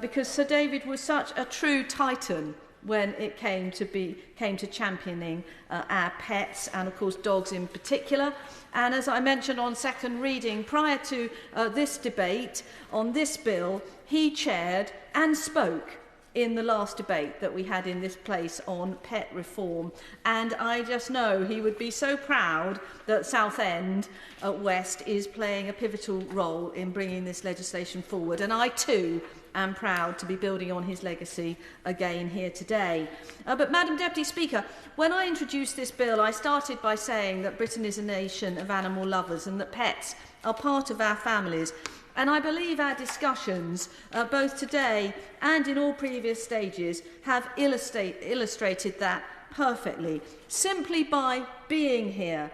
because Sir David was such a true titan when it came to championing our pets and, of course, dogs in particular. And as I mentioned on second reading, prior to this debate on this bill, he chaired and spoke in the last debate that we had in this place on pet reform. And I just know he would be so proud that Southend West is playing a pivotal role in bringing this legislation forward. And I, too, am proud to be building on his legacy again here today. But, Madam Deputy Speaker, when I introduced this bill, I started by saying that Britain is a nation of animal lovers and that pets are part of our families. And I believe our discussions, both today and in all previous stages, have illustrated that perfectly. Simply by being here,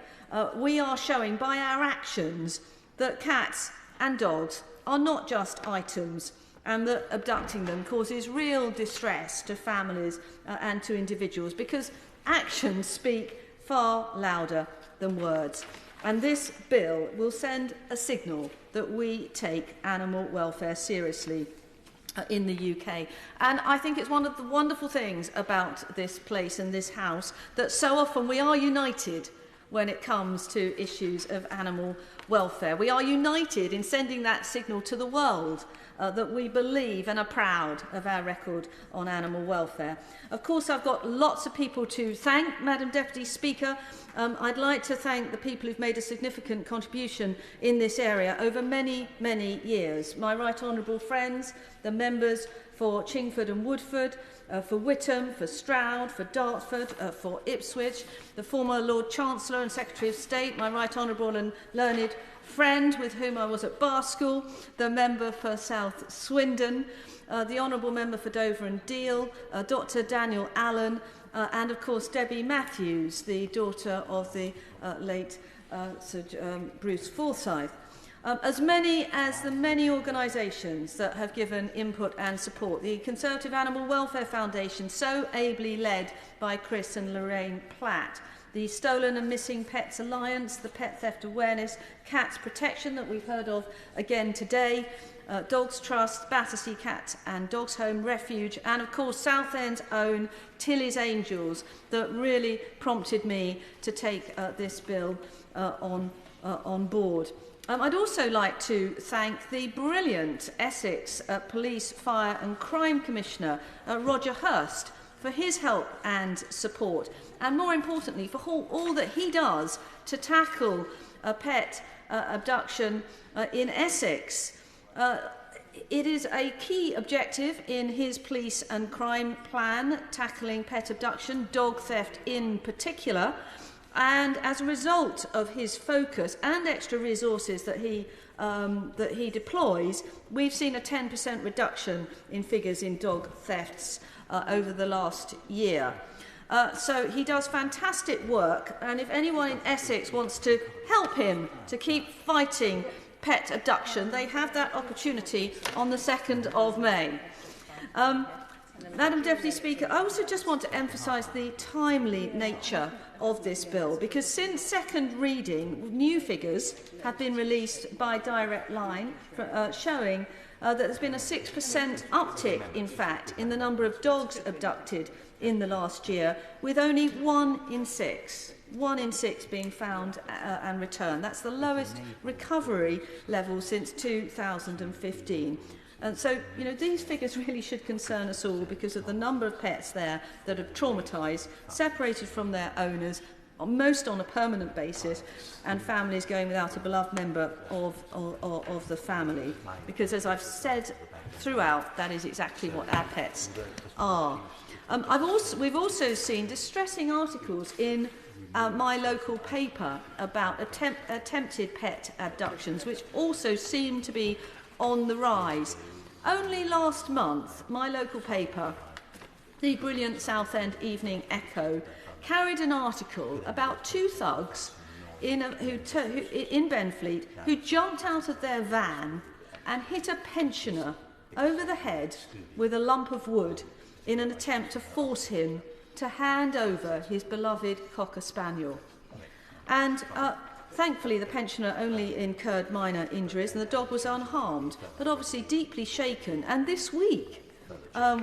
we are showing by our actions that cats and dogs are not just items, and that abducting them causes real distress to families and to individuals, because actions speak far louder than words. And this bill will send a signal that we take animal welfare seriously in the UK. And I think it's one of the wonderful things about this place and this house that so often we are united when it comes to issues of animal welfare. We are united in sending that signal to the world that we believe and are proud of our record on animal welfare. Of course, I've got lots of people to thank, Madam Deputy Speaker. I'd like to thank the people who've made a significant contribution in this area over many, many years. My right honourable friends, the members for Chingford and Woodford, for Whittam, for Stroud, for Dartford, for Ipswich, the former Lord Chancellor and Secretary of State, my right honourable and learned Friend, with whom I was at bar school, the member for South Swindon, the Honourable Member for Dover and Deal, Dr Daniel Allen, and of course Debbie Matthews, the daughter of the late Sir Bruce Forsyth. As many as the many organisations that have given input and support. The Conservative Animal Welfare Foundation, so ably led by Chris and Lorraine Platt. The Stolen and Missing Pets Alliance, the Pet Theft Awareness, Cats Protection that we've heard of again today, Dogs Trust, Battersea Cat and Dogs Home Refuge, and of course Southend's own Tilly's Angels that really prompted me to take this bill on board. I'd also like to thank the brilliant Essex Police, Fire and Crime Commissioner, Roger Hurst, for his help and support, and more importantly, for all that he does to tackle pet abduction in Essex. It is a key objective in his police and crime plan, tackling pet abduction, dog theft in particular. And as a result of his focus and extra resources that he deploys, we've seen a 10% reduction in figures in dog thefts over the last year. So he does fantastic work, and if anyone in Essex wants to help him to keep fighting pet abduction, they have that opportunity on the 2nd of May. Madam Deputy Speaker, I also just want to emphasise the timely nature of this bill, because since second reading, new figures have been released by Direct Line showing that there's been a 6% uptick, in fact, in the number of dogs abducted in the last year, with only 1 in 6 being found and returned. That's the lowest recovery level since 2015. And so, you know, these figures really should concern us all because of the number of pets there that are traumatised, separated from their owners, most on a permanent basis, and families going without a beloved member of the family. Because, as I've said throughout, that is exactly what our pets are. We've also seen distressing articles in my local paper about attempted pet abductions, which also seem to be on the rise. Only last month, my local paper, the brilliant Southend Evening Echo, carried an article about 2 thugs in Benfleet who jumped out of their van and hit a pensioner over the head with a lump of wood in an attempt to force him to hand over his beloved Cocker Spaniel. And thankfully, the pensioner only incurred minor injuries and the dog was unharmed, but obviously deeply shaken. And this week,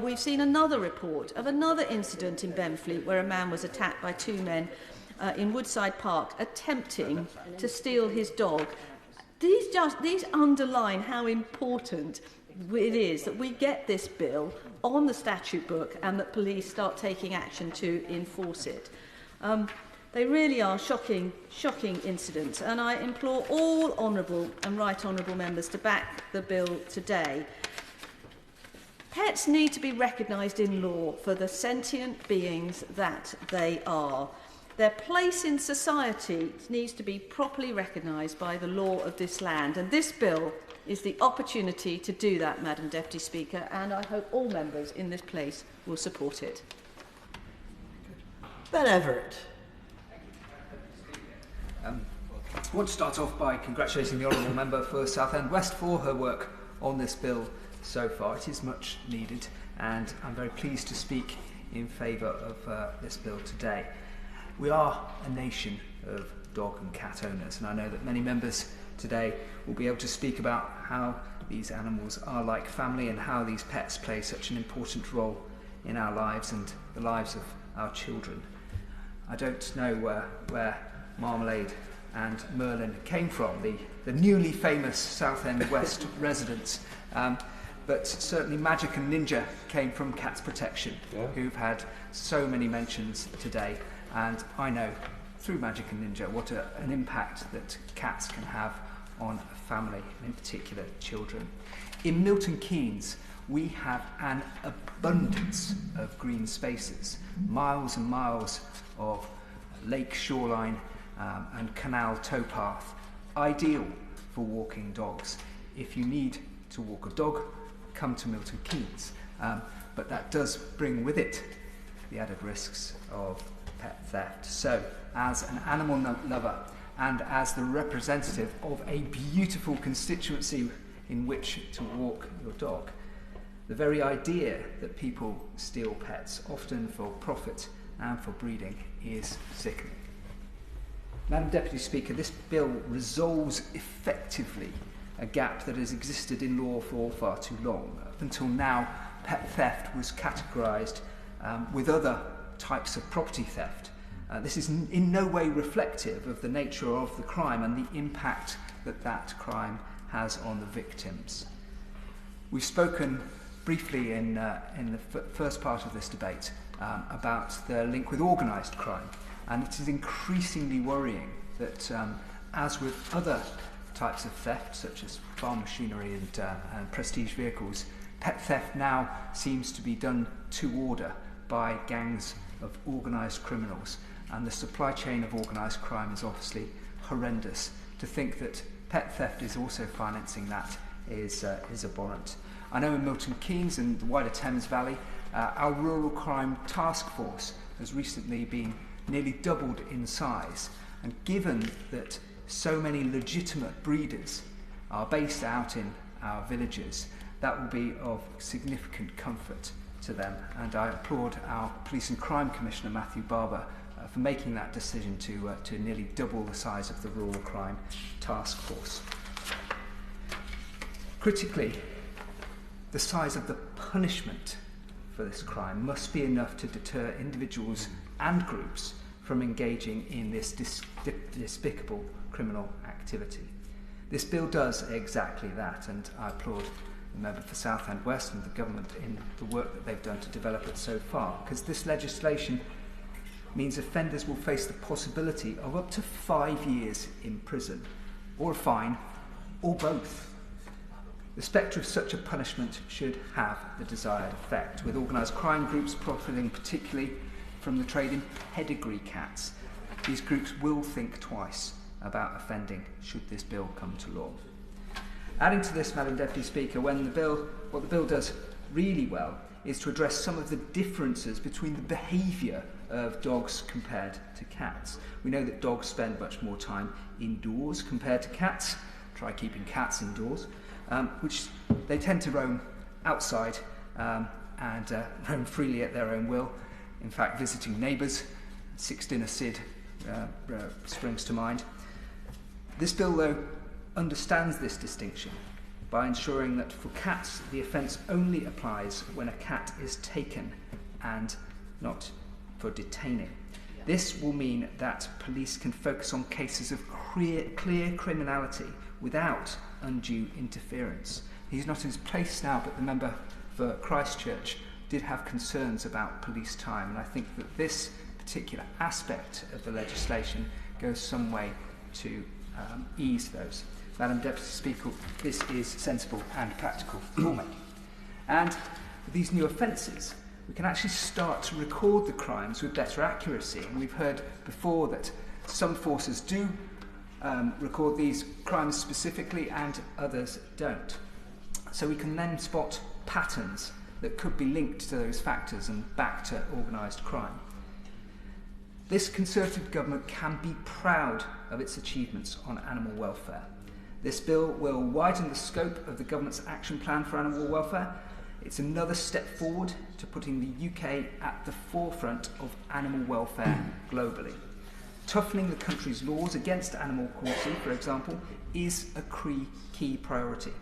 we've seen another report of another incident in Benfleet where a man was attacked by 2 men in Woodside Park attempting to steal his dog. These underline how important it is that we get this bill on the statute book and that police start taking action to enforce it. They really are shocking incidents, and I implore all honourable and right honourable members to back the bill today. Pets need to be recognised in law for the sentient beings that they are. Their place in society needs to be properly recognised by the law of this land, and this bill is the opportunity to do that, Madam Deputy Speaker, and I hope all members in this place will support it. Ben Everett. I want to start off by congratulating the Honourable Member for Southend West for her work on this bill so far. It is much needed, and I'm very pleased to speak in favour of this bill today. We are a nation of dog and cat owners, and I know that many members today will be able to speak about how these animals are like family and how these pets play such an important role in our lives and the lives of our children. I don't know where Marmalade and Merlin came from, the newly famous Southend West residents, but certainly Magic and Ninja came from Cats Protection, who've had so many mentions today, and I know through Magic and Ninja what an impact that cats can have on a family, and in particular children. In Milton Keynes, we have an abundance of green spaces, miles and miles of lake shoreline and canal towpath, ideal for walking dogs. If you need to walk a dog, come to Milton Keynes. But that does bring with it the added risks of pet theft. So, as an animal lover and as the representative of a beautiful constituency in which to walk your dog, the very idea that people steal pets, often for profit and for breeding, is sickening. Madam Deputy Speaker, this bill resolves effectively a gap that has existed in law for far too long. Up until now, pet theft was categorised with other types of property theft. This is in no way reflective of the nature of the crime and the impact that that crime has on the victims. We've spoken briefly in the first part of this debate about the link with organised crime, and it is increasingly worrying that, as with other types of theft, such as farm machinery and prestige vehicles, pet theft now seems to be done to order by gangs of organised criminals, and the supply chain of organised crime is obviously horrendous. To think that pet theft is also financing that is abhorrent. I know in Milton Keynes and the wider Thames Valley, our rural crime task force has recently been nearly doubled in size, and given that so many legitimate breeders are based out in our villages, that will be of significant comfort to them, and I applaud our Police and Crime Commissioner Matthew Barber for making that decision to nearly double the size of the rural crime task force. Critically, the size of the punishment for this crime must be enough to deter individuals and groups from engaging in this despicable criminal activity. This bill does exactly that, and I applaud the member for Southend West and the government in the work that they've done to develop it so far, because this legislation means offenders will face the possibility of up to 5 years in prison, or a fine, or both. The spectre of such a punishment should have the desired effect, with organised crime groups profiting particularly from the trade in pedigree cats. These groups will think twice about offending should this bill come to law. Adding to this, Madam Deputy Speaker, what the bill does really well is to address some of the differences between the behaviour of dogs compared to cats. We know that dogs spend much more time indoors compared to cats. Try keeping cats indoors, which they tend to roam outside and roam freely at their own will. In fact, visiting neighbours, Six Dinner Sid springs to mind. This bill, though, understands this distinction by ensuring that for cats the offence only applies when a cat is taken and not for detaining. This will mean that police can focus on cases of clear criminality without undue interference. He's not in his place now, but the member for Christchurch did have concerns about police time, and I think that this particular aspect of the legislation goes some way to ease those. Madam Deputy Speaker, this is sensible and practical lawmaking. And with these new offences, we can actually start to record the crimes with better accuracy. And we've heard before that some forces do record these crimes specifically and others don't. So we can then spot patterns that could be linked to those factors and back to organised crime. This Conservative government can be proud of its achievements on animal welfare. This bill will widen the scope of the government's action plan for animal welfare. It's another step forward to putting the UK at the forefront of animal welfare globally. Toughening the country's laws against animal cruelty, for example, is a key priority.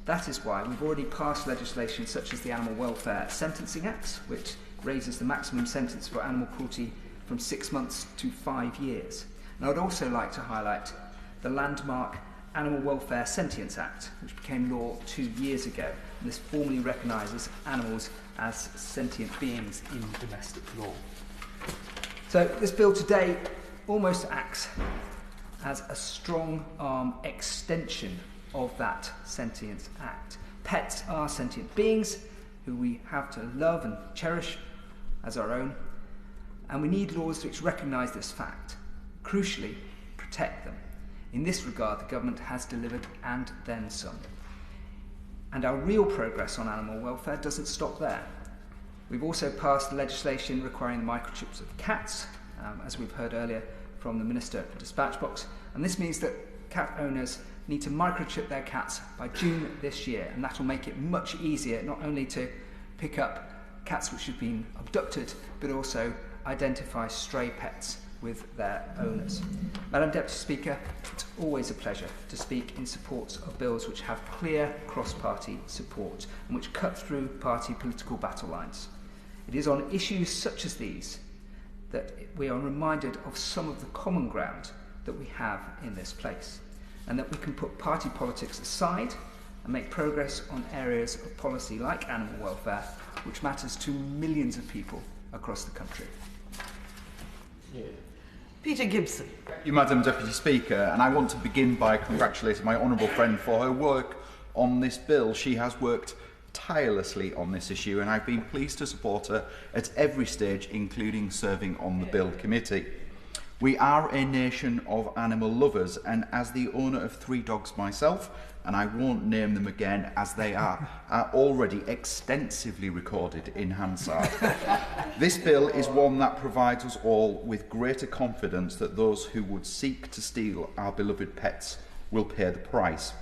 That is why we've already passed legislation such as the Animal Welfare Sentencing Act, which raises the maximum sentence for animal cruelty from 6 months to 5 years. And I'd also like to highlight the landmark Animal Welfare Sentience Act, which became law 2 years ago. And this formally recognises animals as sentient beings in domestic law. So this bill today almost acts as a strong arm extension of that Sentience Act. Pets are sentient beings who we have to love and cherish as our own, and we need laws which recognise this fact, crucially protect them. In this regard, the government has delivered and then some. And our real progress on animal welfare doesn't stop there. We've also passed legislation requiring the microchips of cats, as we've heard earlier from the Minister at the dispatch box, and this means that cat owners need to microchip their cats by June this year, and that will make it much easier not only to pick up cats which have been abducted, but also identify stray pets with their owners. Madam Deputy Speaker, it's always a pleasure to speak in support of bills which have clear cross-party support and which cut through party political battle lines. It is on issues such as these that we are reminded of some of the common ground that we have in this place, and that we can put party politics aside and make progress on areas of policy like animal welfare, which matters to millions of people across the country. Yeah. Peter Gibson. Thank you, Madam Deputy Speaker, and I want to begin by congratulating my honourable friend for her work on this bill. She has worked tirelessly on this issue, and I've been pleased to support her at every stage, including serving on the Bill Committee. We are a nation of animal lovers, and as the owner of 3 dogs myself, and I won't name them again as they are already extensively recorded in Hansard. This bill is one that provides us all with greater confidence that those who would seek to steal our beloved pets will pay the price.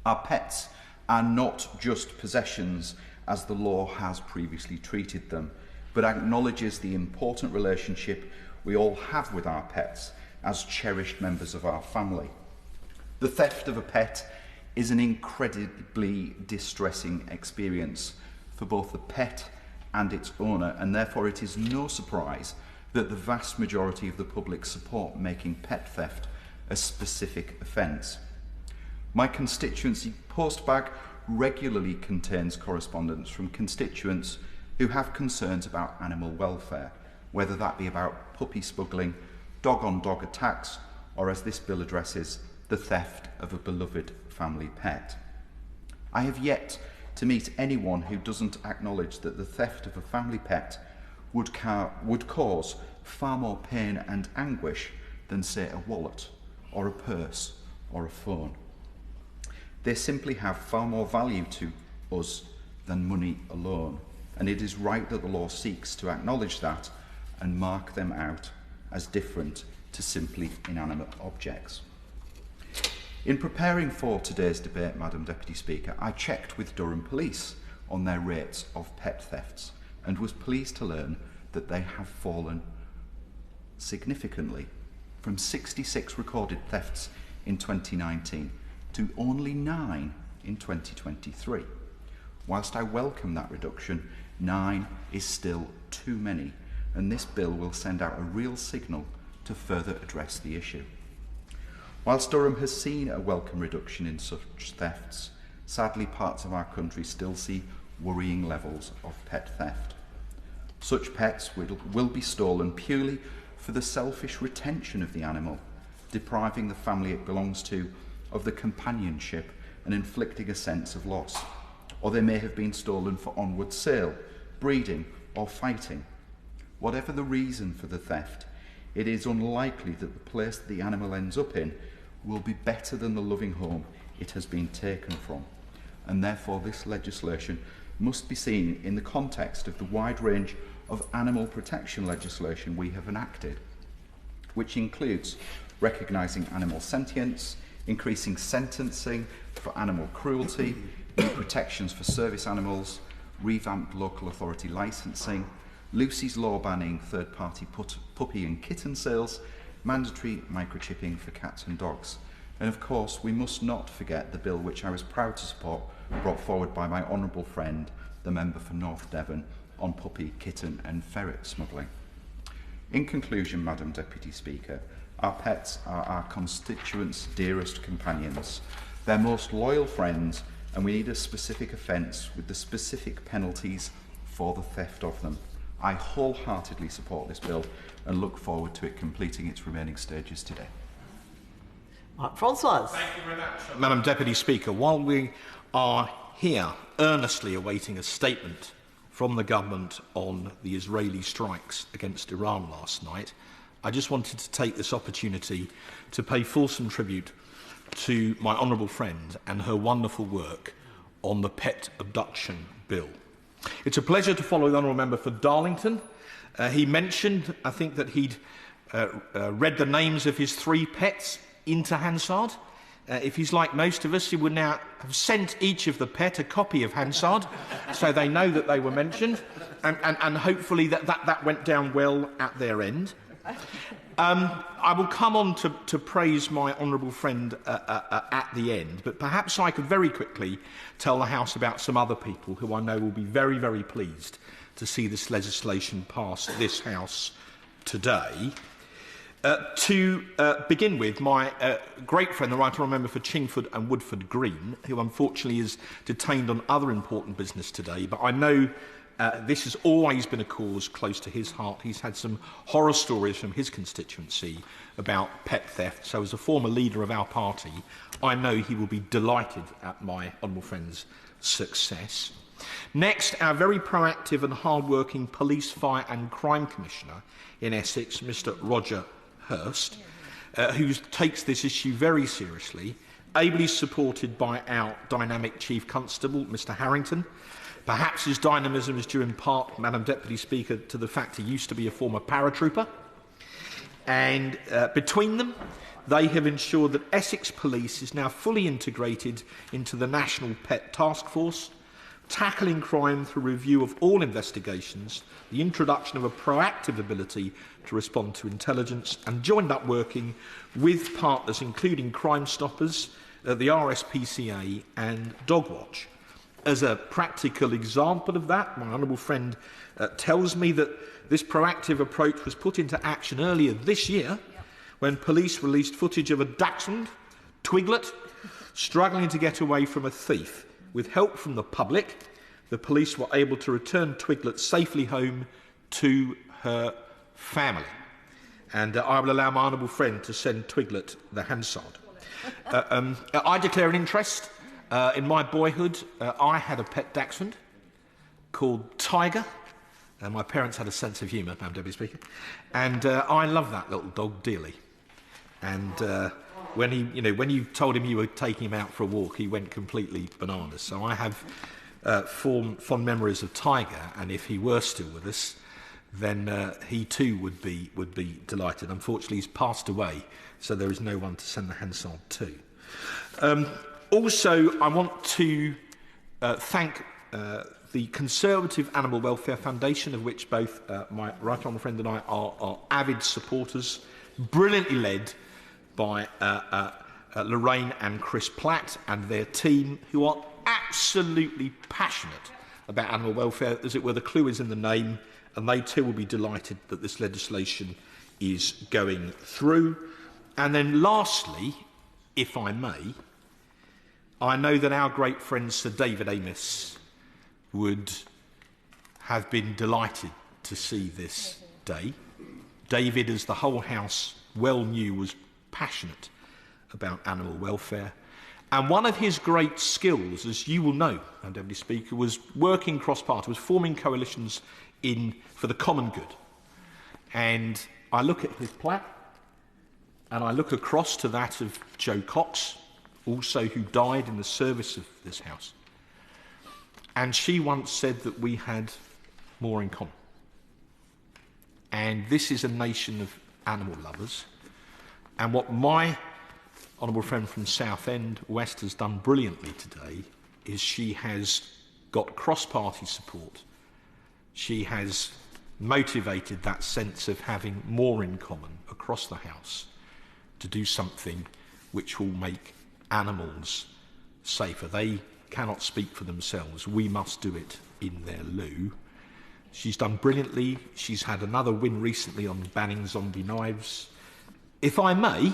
Our pets are not just possessions as the law has previously treated them, but acknowledges the important relationship we all have with our pets as cherished members of our family. The theft of a pet is an incredibly distressing experience for both the pet and its owner, and therefore it is no surprise that the vast majority of the public support making pet theft a specific offence. My constituency postbag regularly contains correspondence from constituents who have concerns about animal welfare, whether that be about puppy smuggling, dog-on-dog attacks, or, as this bill addresses, the theft of a beloved family pet. I have yet to meet anyone who doesn't acknowledge that the theft of a family pet would cause far more pain and anguish than, say, a wallet, or a purse, or a phone. They simply have far more value to us than money alone, and it is right that the law seeks to acknowledge that and mark them out as different to simply inanimate objects. In preparing for today's debate, Madam Deputy Speaker, I checked with Durham Police on their rates of pet thefts and was pleased to learn that they have fallen significantly from 66 recorded thefts in 2019 to only 9 in 2023. Whilst I welcome that reduction, 9 is still too many, and this bill will send out a real signal to further address the issue. Whilst Durham has seen a welcome reduction in such thefts, sadly parts of our country still see worrying levels of pet theft. Such pets will be stolen purely for the selfish retention of the animal, depriving the family it belongs to of the companionship and inflicting a sense of loss. Or they may have been stolen for onward sale, breeding or fighting. Whatever the reason for the theft, it is unlikely that the place that the animal ends up in will be better than the loving home it has been taken from, and therefore this legislation must be seen in the context of the wide range of animal protection legislation we have enacted, which includes recognising animal sentience, increasing sentencing for animal cruelty, new protections for service animals, revamped local authority licensing, Lucy's law banning third-party puppy and kitten sales, mandatory microchipping for cats and dogs. And of course, we must not forget the bill which I was proud to support, brought forward by my honourable friend, the member for North Devon, on puppy, kitten and ferret smuggling. In conclusion, Madam Deputy Speaker, our pets are our constituents' dearest companions, their most loyal friends, and we need a specific offence with the specific penalties for the theft of them. I wholeheartedly support this bill and look forward to it completing its remaining stages today. Francois. Thank you very much, Madam Deputy Speaker. While we are here earnestly awaiting a statement from the government on the Israeli strikes against Iran last night, I just wanted to take this opportunity to pay fulsome tribute to my honourable friend and her wonderful work on the Pet Abduction Bill. It's a pleasure to follow the honourable member for Darlington. He mentioned, I think, that he'd read the names of his 3 pets into Hansard. If he's like most of us, he would now have sent each of the pet a copy of Hansard so they know that they were mentioned, and hopefully that went down well at their end. I will come on to praise my honourable friend at the end, but perhaps I could very quickly tell the House about some other people who I know will be very, very pleased to see this legislation pass this House today. To begin with, my great friend, the Right Honourable Member for Chingford and Woodford Green, who unfortunately is detained on other important business today, but I know this has always been a cause close to his heart. He's had some horror stories from his constituency about pet theft, so as a former leader of our party, I know he will be delighted at my honourable friend's success. Next, our very proactive and hard-working Police, Fire and Crime Commissioner in Essex, Mr Roger Hurst, who takes this issue very seriously, ably supported by our dynamic Chief Constable, Mr Harrington. Perhaps his dynamism is due in part, Madam Deputy Speaker, to the fact he used to be a former paratrooper. And between them, they have ensured that Essex Police is now fully integrated into the National Pet Task Force, tackling crime through review of all investigations, the introduction of a proactive ability to respond to intelligence, and joined up working with partners including Crime Stoppers, the RSPCA and Dogwatch. As a practical example of that, my honourable friend tells me that this proactive approach was put into action earlier this year when police released footage of a dachshund, Twiglet, struggling to get away from a thief. With help from the public, the police were able to return Twiglet safely home to her family. And I will allow my honourable friend to send Twiglet the Hansard. I declare an interest. In my boyhood, I had a pet dachshund called Tiger. My parents had a sense of humour, Madam Deputy Speaker. And I love that little dog dearly. And when you told him you were taking him out for a walk, he went completely bananas. So I have fond memories of Tiger, and if he were still with us, then he too would be delighted. Unfortunately, he's passed away, so there is no one to send the Hansard to. Also, I want to thank the Conservative Animal Welfare Foundation, of which both my right honourable friend and I are avid supporters, brilliantly led by Lorraine and Chris Platt and their team, who are absolutely passionate about animal welfare. As it were, the clue is in the name, and they too will be delighted that this legislation is going through. And then lastly, if I may, I know that our great friend Sir David Amis would have been delighted to see this day. David, as the whole House well knew, was passionate about animal welfare. And one of his great skills, as you will know, Madam Deputy Speaker, was working cross-party, was forming coalitions for the common good. And I look at his plaque, and I look across to that of Jo Cox, also who died in the service of this House. And she once said that we had more in common. And this is a nation of animal lovers. And what my honourable friend from Southend West has done brilliantly today is she has got cross-party support. She has motivated that sense of having more in common across the House to do something which will make animals safer. They cannot speak for themselves. We must do it in their lieu. She's done brilliantly. She's had another win recently on banning zombie knives. If I may,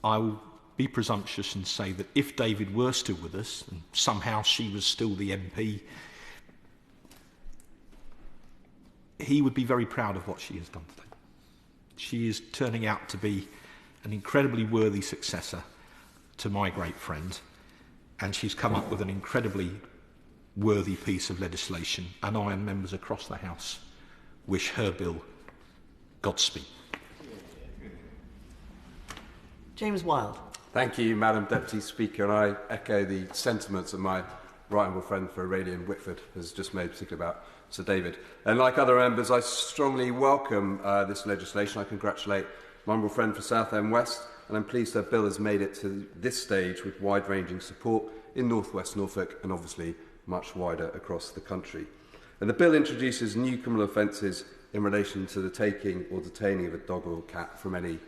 I will be presumptuous and say that if David were still with us, and somehow she was still the MP, he would be very proud of what she has done today. She is turning out to be an incredibly worthy successor to my great friend, and she's come up with an incredibly worthy piece of legislation, and I and members across the House wish her bill Godspeed. James Wilde. Thank you, Madam Deputy Speaker, and I echo the sentiments of my right honourable friend for Rayleigh and Wickford has just made, particularly about Sir David. And like other members, I strongly welcome this legislation. I congratulate my honourable friend for Southend West, and I'm pleased her bill has made it to this stage with wide-ranging support in North West Norfolk and obviously much wider across the country. And the bill introduces new criminal offences in relation to the taking or detaining of a dog or cat from any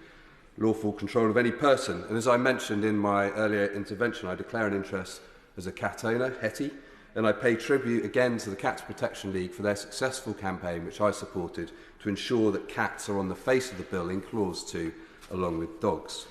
lawful control of any person. And as I mentioned in my earlier intervention, I declare an interest as a cat owner, Hetty, and I pay tribute again to the Cats Protection League for their successful campaign, which I supported, to ensure that cats are on the face of the bill in Clause 2, along with dogs.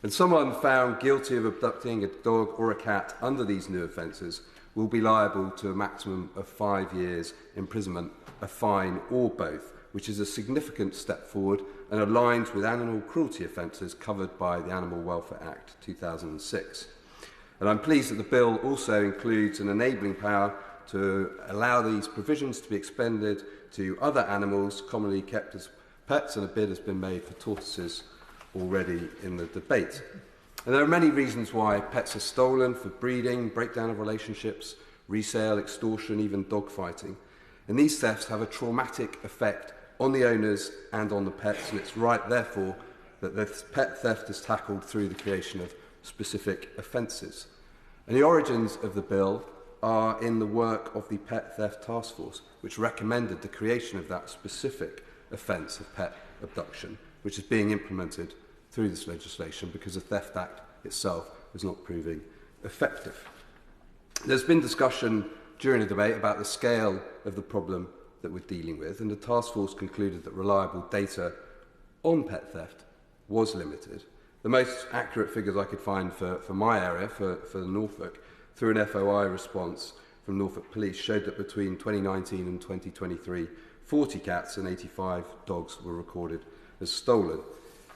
And someone found guilty of abducting a dog or a cat under these new offences will be liable to a maximum of 5 years imprisonment, a fine or both, which is a significant step forward and aligns with animal cruelty offences covered by the Animal Welfare Act 2006. And I'm pleased that the bill also includes an enabling power to allow these provisions to be expended to other animals commonly kept as pets, and a bid has been made for tortoises already in the debate. And there are many reasons why pets are stolen: for breeding, breakdown of relationships, resale, extortion, even dog fighting. And these thefts have a traumatic effect on the owners and on the pets, and it's right, therefore, that the pet theft is tackled through the creation of specific offences. And the origins of the bill are in the work of the Pet Theft Task Force, which recommended the creation of that specific offence of pet abduction, which is being implemented through this legislation because the Theft Act itself is not proving effective. There's been discussion during the debate about the scale of the problem that we're dealing with, and the task force concluded that reliable data on pet theft was limited. The most accurate figures I could find for my area, for Norfolk, through an FOI response from Norfolk Police, showed that between 2019 and 2023, 40 cats and 85 dogs were recorded as stolen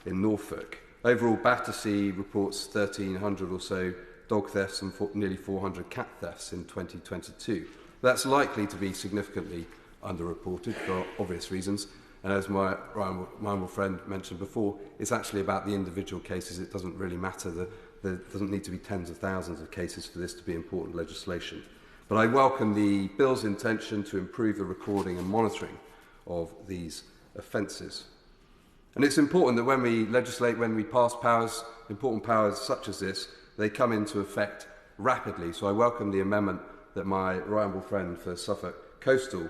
in Norfolk. Overall, Battersea reports 1,300 or so dog thefts and nearly 400 cat thefts in 2022. That's likely to be significantly underreported for obvious reasons. And as my honourable friend mentioned before, it's actually about the individual cases. It doesn't really matter. There doesn't need to be tens of thousands of cases for this to be important legislation. But I welcome the bill's intention to improve the recording and monitoring of these offences. And it's important that when we legislate, when we pass powers, important powers such as this, they come into effect rapidly. So I welcome the amendment that my right honourable friend for Suffolk Coastal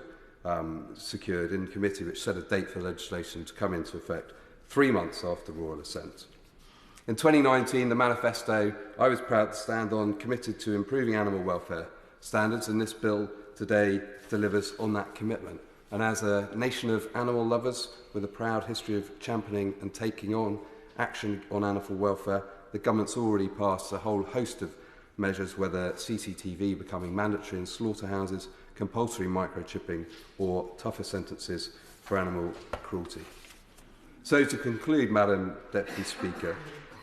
secured in committee, which set a date for legislation to come into effect 3 months after royal assent. In 2019, the manifesto I was proud to stand on committed to improving animal welfare standards, and this bill today delivers on that commitment. And as a nation of animal lovers with a proud history of championing and taking on action on animal welfare, the government's already passed a whole host of measures, whether CCTV becoming mandatory in slaughterhouses, compulsory microchipping, or tougher sentences for animal cruelty. So to conclude, Madam Deputy Speaker,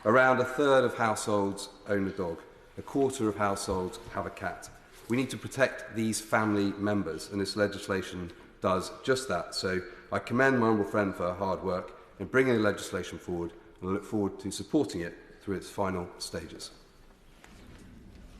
around a third of households own a dog, a quarter of households have a cat. We need to protect these family members, and this legislation does just that. So I commend my honourable friend for her hard work in bringing the legislation forward, and I look forward to supporting it through its final stages.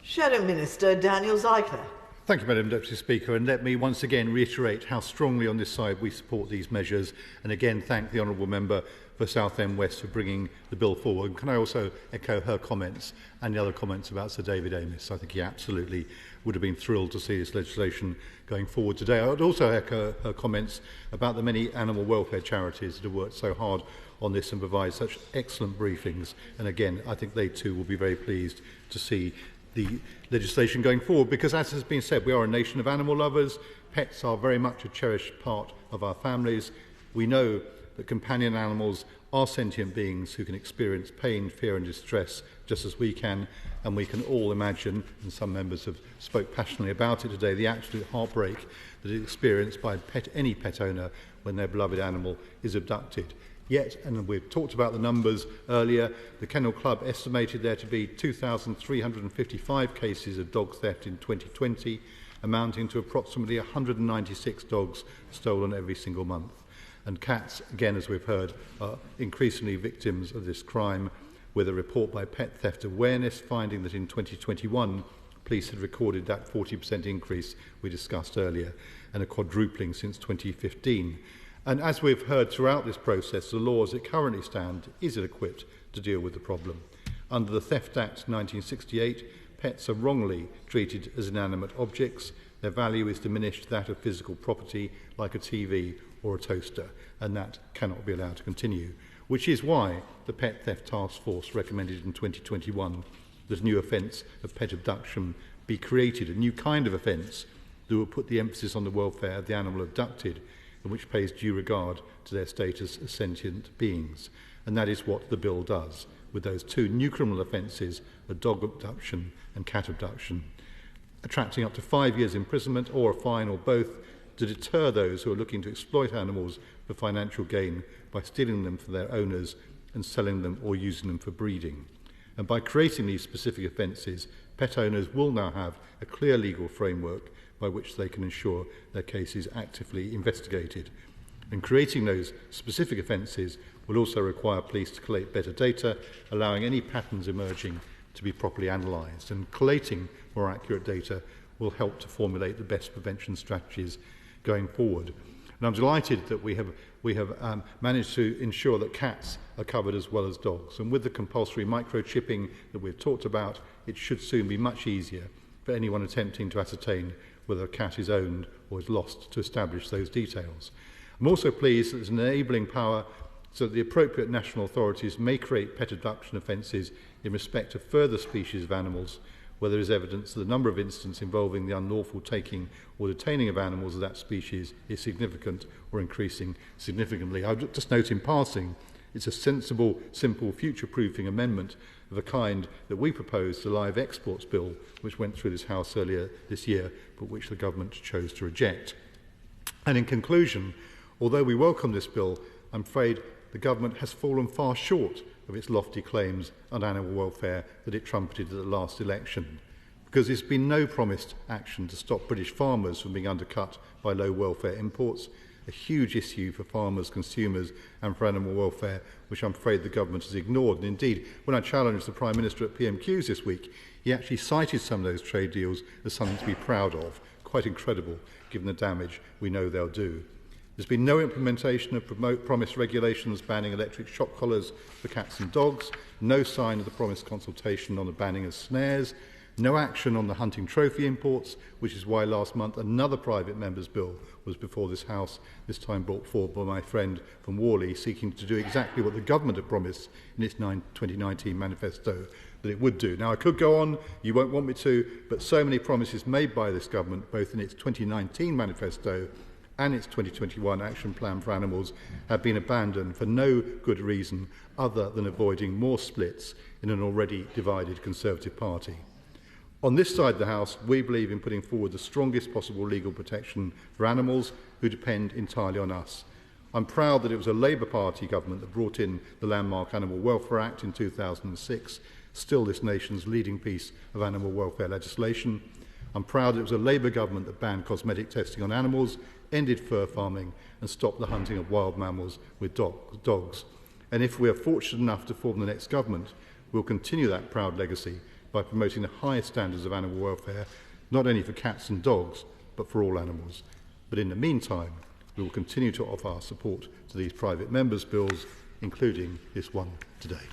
Shadow Minister Daniel Zeichner. Thank you, Madam Deputy Speaker, and let me once again reiterate how strongly on this side we support these measures, and again thank the Honourable Member for Southend West for bringing the bill forward. And can I also echo her comments and the other comments about Sir David Amis? I think he absolutely would have been thrilled to see this legislation going forward today. I would also echo her comments about the many animal welfare charities that have worked so hard on this and provide such excellent briefings. And again, I think they too will be very pleased to see the legislation going forward, because as has been said, we are a nation of animal lovers. Pets are very much a cherished part of our families. We know that companion animals are sentient beings who can experience pain, fear and distress just as we can, and we can all imagine, and some members have spoke passionately about it today, the absolute heartbreak that is experienced by any pet owner when their beloved animal is abducted. Yet, and we've talked about the numbers earlier, the Kennel Club estimated there to be 2,355 cases of dog theft in 2020, amounting to approximately 196 dogs stolen every single month. And cats, again, as we've heard, are increasingly victims of this crime, with a report by Pet Theft Awareness finding that in 2021 police had recorded that 40% increase we discussed earlier, and a quadrupling since 2015. And as we've heard throughout this process, the law as it currently stands is ill-equipped to deal with the problem. Under the Theft Act 1968, pets are wrongly treated as inanimate objects. Their value is diminished to that of physical property like a TV or a toaster, and that cannot be allowed to continue, which is why the Pet Theft Task Force recommended in 2021 that a new offence of pet abduction be created, a new kind of offence that will put the emphasis on the welfare of the animal abducted and which pays due regard to their status as sentient beings. And that is what the bill does, with those two new criminal offences of dog abduction and cat abduction, attracting up to 5 years imprisonment or a fine or both to deter those who are looking to exploit animals for financial gain by stealing them from their owners and selling them or using them for breeding. And by creating these specific offences, pet owners will now have a clear legal framework by which they can ensure their case is actively investigated. And creating those specific offences will also require police to collate better data, allowing any patterns emerging to be properly analysed. And collating more accurate data will help to formulate the best prevention strategies going forward. And I'm delighted that we have managed to ensure that cats are covered as well as dogs. And with the compulsory microchipping that we've talked about, it should soon be much easier for anyone attempting to ascertain whether a cat is owned or is lost to establish those details. I'm also pleased that there's an enabling power so that the appropriate national authorities may create pet abduction offences in respect of further species of animals where there is evidence that the number of incidents involving the unlawful taking or detaining of animals of that species is significant or increasing significantly. I would just note in passing, it's a sensible, simple, future-proofing amendment of a kind that we proposed to the Live Exports Bill, which went through this House earlier this year, but which the government chose to reject. And in conclusion, although we welcome this bill, I'm afraid the government has fallen far short of its lofty claims on animal welfare that it trumpeted at the last election, because there's been no promised action to stop British farmers from being undercut by low welfare imports, a huge issue for farmers, consumers and for animal welfare, which I'm afraid the government has ignored. And indeed, when I challenged the Prime Minister at PMQs this week, he actually cited some of those trade deals as something to be proud of. Quite incredible, given the damage we know they'll do. There's been no implementation of promised regulations banning electric shock collars for cats and dogs, no sign of the promised consultation on the banning of snares, no action on the hunting trophy imports, which is why last month another private member's bill was before this House, this time brought forward by my friend from Worley, seeking to do exactly what the government had promised in its 2019 manifesto that it would do. Now, I could go on, you won't want me to, but so many promises made by this government, both in its 2019 manifesto and its 2021 Action Plan for Animals, have been abandoned for no good reason other than avoiding more splits in an already divided Conservative Party. On this side of the House, we believe in putting forward the strongest possible legal protection for animals who depend entirely on us. I'm proud that it was a Labour Party government that brought in the landmark Animal Welfare Act in 2006, still this nation's leading piece of animal welfare legislation. I'm proud that it was a Labour government that banned cosmetic testing on animals, ended fur farming and stopped the hunting of wild mammals with dogs. And if we are fortunate enough to form the next government, we'll continue that proud legacy by promoting the highest standards of animal welfare, not only for cats and dogs, but for all animals. But in the meantime, we will continue to offer our support to these private members' bills, including this one today.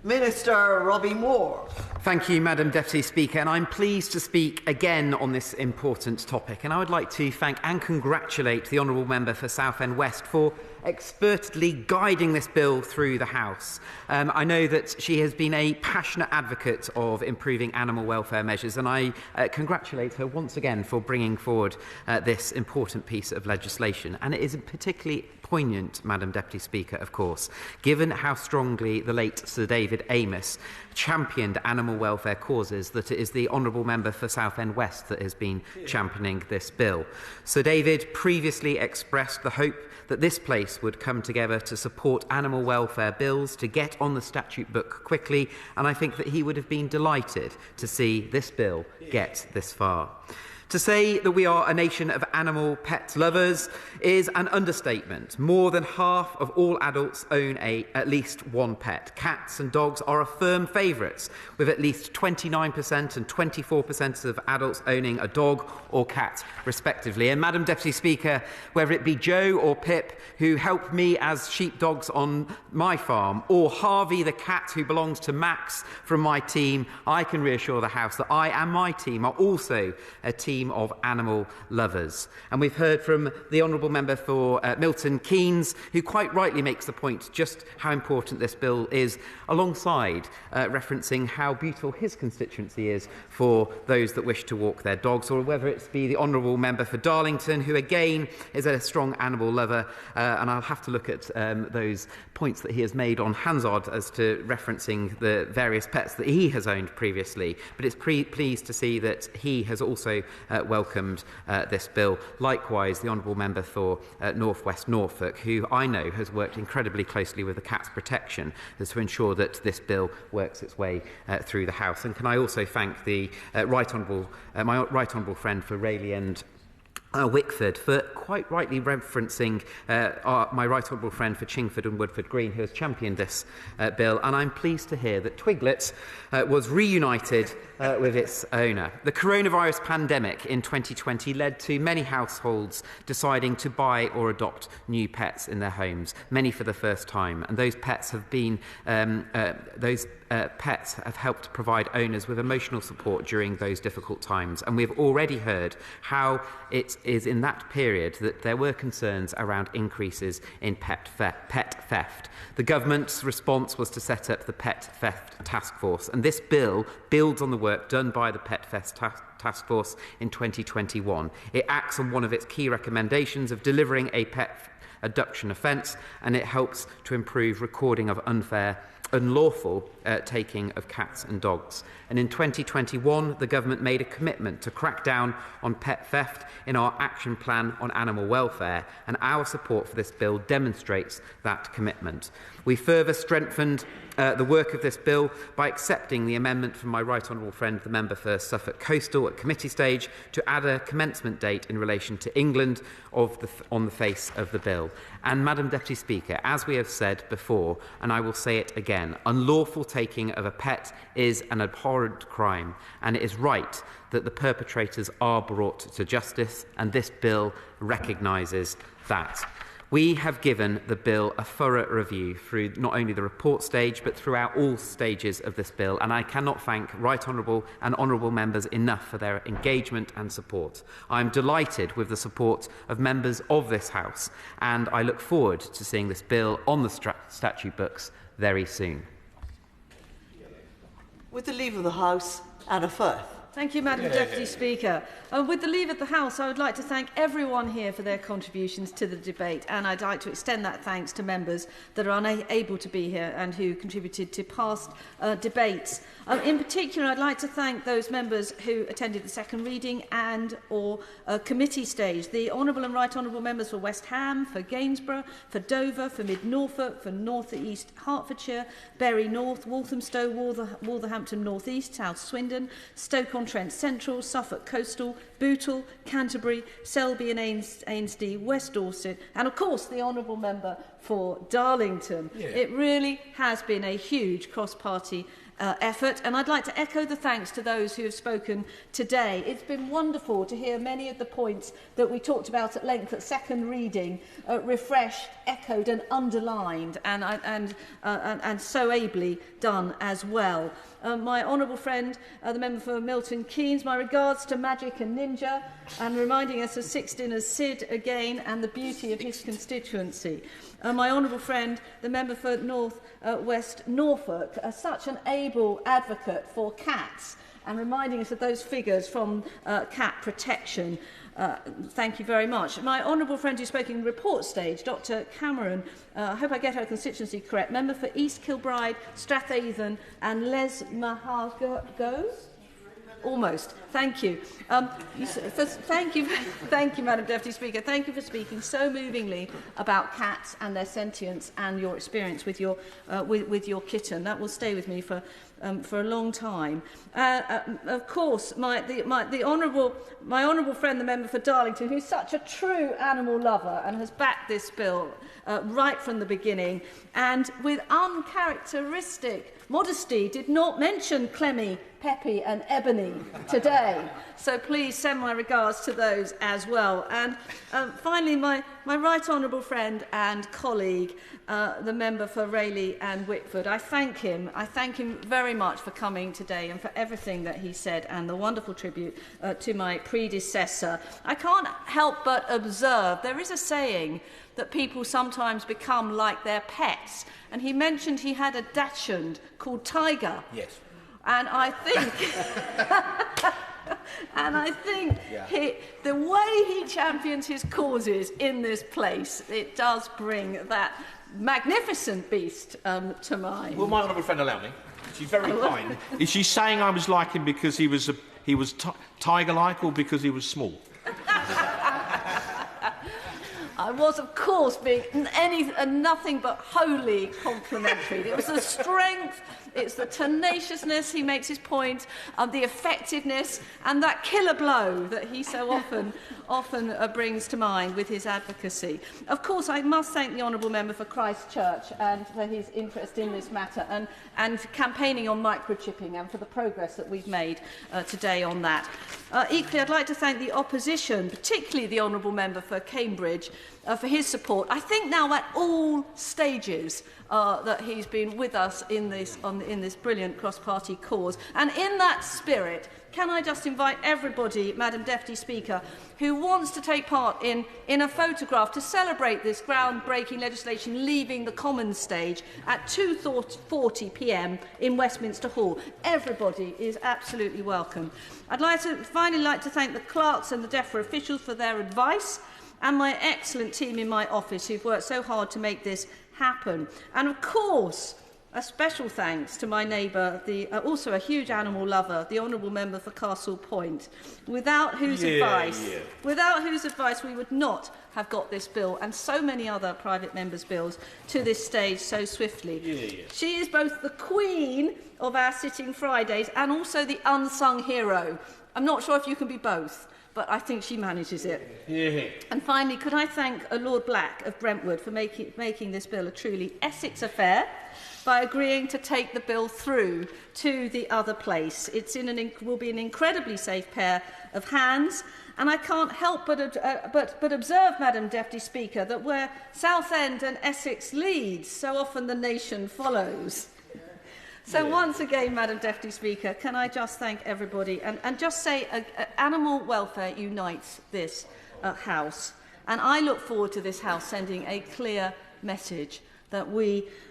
Minister Robbie Moore. Thank you, Madam Deputy Speaker, and I'm pleased to speak again on this important topic. And I would like to thank and congratulate the Honourable Member for Southend West for expertly guiding this bill through the House. I know that she has been a passionate advocate of improving animal welfare measures, and I congratulate her once again for bringing forward this important piece of legislation. And it is particularly poignant, Madam Deputy Speaker, of course, given how strongly the late Sir David Amos championed animal welfare causes, that it is the Honourable Member for Southend West that has been championing this bill. Sir David previously expressed the hope that this place would come together to support animal welfare bills, to get on the statute book quickly, and I think that he would have been delighted to see this bill get this far. To say that we are a nation of animal pet lovers is an understatement. More than half of all adults own at least one pet. Cats and dogs are a firm favourites, with at least 29% and 24% of adults owning a dog or cat, respectively. And Madam Deputy Speaker, whether it be Joe or Pip, who help me as sheepdogs on my farm, or Harvey the cat who belongs to Max from my team, I can reassure the House that I and my team are also a team of animal lovers. And we've heard from the Honourable Member for Milton Keynes, who quite rightly makes the point just how important this bill is, alongside referencing how beautiful his constituency is for those that wish to walk their dogs, or whether it's be the Honourable Member for Darlington, who again is a strong animal lover, and I'll have to look at those points that he has made on Hansard as to referencing the various pets that he has owned previously. But it's pleased to see that he has also welcomed this bill. Likewise, the Honourable Member for North West Norfolk, who I know has worked incredibly closely with the Cats Protection to ensure that this bill works its way through the House. And can I also thank the my Right Honourable friend for Rayleigh and Wickford for quite rightly referencing my Right Honourable friend for Chingford and Woodford Green, who has championed this bill, and I'm pleased to hear that Twiglet was reunited with its owner. The coronavirus pandemic in 2020 led to many households deciding to buy or adopt new pets in their homes, many for the first time, and those pets have been pets have helped provide owners with emotional support during those difficult times. And we've already heard how it is in that period that there were concerns around increases in pet theft. The government's response was to set up the Pet Theft Task Force, and this bill builds on the work done by the Pet Theft Task Force in 2021. It acts on one of its key recommendations of delivering a pet abduction offence, and it helps to improve recording of unlawful taking of cats and dogs. And in 2021, the government made a commitment to crack down on pet theft in our action plan on animal welfare, and our support for this bill demonstrates that commitment. We further strengthened the work of this bill by accepting the amendment from my Right Honourable friend, the member for Suffolk Coastal, at committee stage to add a commencement date in relation to England on the face of the bill. And, Madam Deputy Speaker, as we have said before, and I will say it again, unlawful taking of a pet is an abhorrent crime, and it is right that the perpetrators are brought to justice, and this bill recognises that. We have given the bill a thorough review through not only the report stage but throughout all stages of this bill, and I cannot thank Right Honourable and Honourable members enough for their engagement and support. I am delighted with the support of members of this House, and I look forward to seeing this bill on the statute books very soon. With the leave of the House, Anna Firth. Thank you, Madam Deputy Speaker. With the leave of the House, I would like to thank everyone here for their contributions to the debate, and I'd like to extend that thanks to members that are unable to be here and who contributed to past debates. In particular, I'd like to thank those members who attended the second reading and or committee stage. The Honourable and Right Honourable members for West Ham, for Gainsborough, for Dover, for Mid Norfolk, for North East Hertfordshire, Bury North, Walthamstow, Wolverhampton North East, South Swindon, Stoke-on-Trent Central, Suffolk Coastal, Bootle, Canterbury, Selby and Ainsdale, West Dorset, and of course the Honourable Member for Darlington. Yeah. It really has been a huge cross-party effort, and I'd like to echo the thanks to those who have spoken today. It's been wonderful to hear many of the points that we talked about at length at second reading refreshed, echoed and underlined, and so ably done as well. My honourable friend, the member for Milton Keynes, my regards to Magic and Ninja, and reminding us of Sixteen as Sid again and the beauty of his constituency. My honourable friend, the member for North West Norfolk, such an able advocate for cats, and reminding us of those figures from cat protection. Thank you very much. My honourable friend who spoke in report stage, Dr Cameron, I hope I get her constituency correct, member for East Kilbride, Strathaven and Lesmahagow. Almost. Thank you. Thank you, Madam Deputy Speaker. Thank you for speaking so movingly about cats and their sentience and your experience with your kitten. That will stay with me for for a long time. Of course, my honourable friend, the member for Darlington, who's such a true animal lover and has backed this bill right from the beginning, and with uncharacteristic modesty did not mention Clemmy, Peppy and Ebony today. So please send my regards to those as well. And finally, my right honourable friend and colleague, the member for Rayleigh and Wickford, I thank him very much for coming today and for everything that he said and the wonderful tribute to my predecessor. I can't help but observe there is a saying that people sometimes become like their pets. And he mentioned he had a dachshund called Tiger. Yes. And I think, the way he champions his causes in this place, it does bring that magnificent beast to mind. Will my honourable friend allow me? She's very kind. Is she saying I was like him because he was tiger-like or because he was small? I was, of course, being nothing but wholly complimentary. It was the strength, it's the tenaciousness he makes his point, the effectiveness, and that killer blow that he so often brings to mind with his advocacy. Of course, I must thank the honourable member for Christchurch and for his interest in this matter and campaigning on microchipping and for the progress that we've made today on that. Equally, I'd like to thank the opposition, particularly the honourable member for Cambridge, for his support. I think now at all stages that he's been with us in this brilliant cross-party cause. And in that spirit, can I just invite everybody, Madam Deputy Speaker, who wants to take part in a photograph to celebrate this groundbreaking legislation leaving the Commons stage at 2:40 p.m. in Westminster Hall. Everybody is absolutely welcome. I'd finally like to thank the clerks and the DEFRA officials for their advice and my excellent team in my office who've worked so hard to make this happen. And of course, a special thanks to my neighbour, also a huge animal lover, the honourable member for Castle Point, without whose advice we would not have got this bill and so many other private members' bills to this stage so swiftly. She is both the queen of our sitting Fridays and also the unsung hero. I'm not sure if you can be both, but I think she manages it. And finally, could I thank Lord Black of Brentwood for making this bill a truly Essex affair by agreeing to take the bill through to the other place. Will be an incredibly safe pair of hands, and I can't help but observe, Madam Deputy Speaker, that where Southend and Essex leads, so often the nation follows. So once again, Madam Deputy Speaker, can I just thank everybody and just say animal welfare unites this House. And I look forward to this House sending a clear message that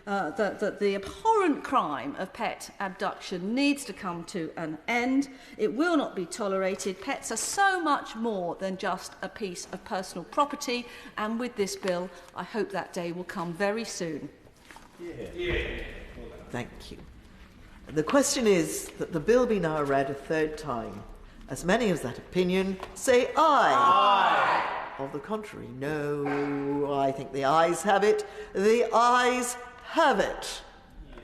that the abhorrent crime of pet abduction needs to come to an end. It will not be tolerated. Pets are so much more than just a piece of personal property. And with this bill, I hope that day will come very soon. Thank you. The question is that the bill be now read a third time. As many as that opinion say aye. Aye. Of the contrary, no. I think the ayes have it. The ayes have it.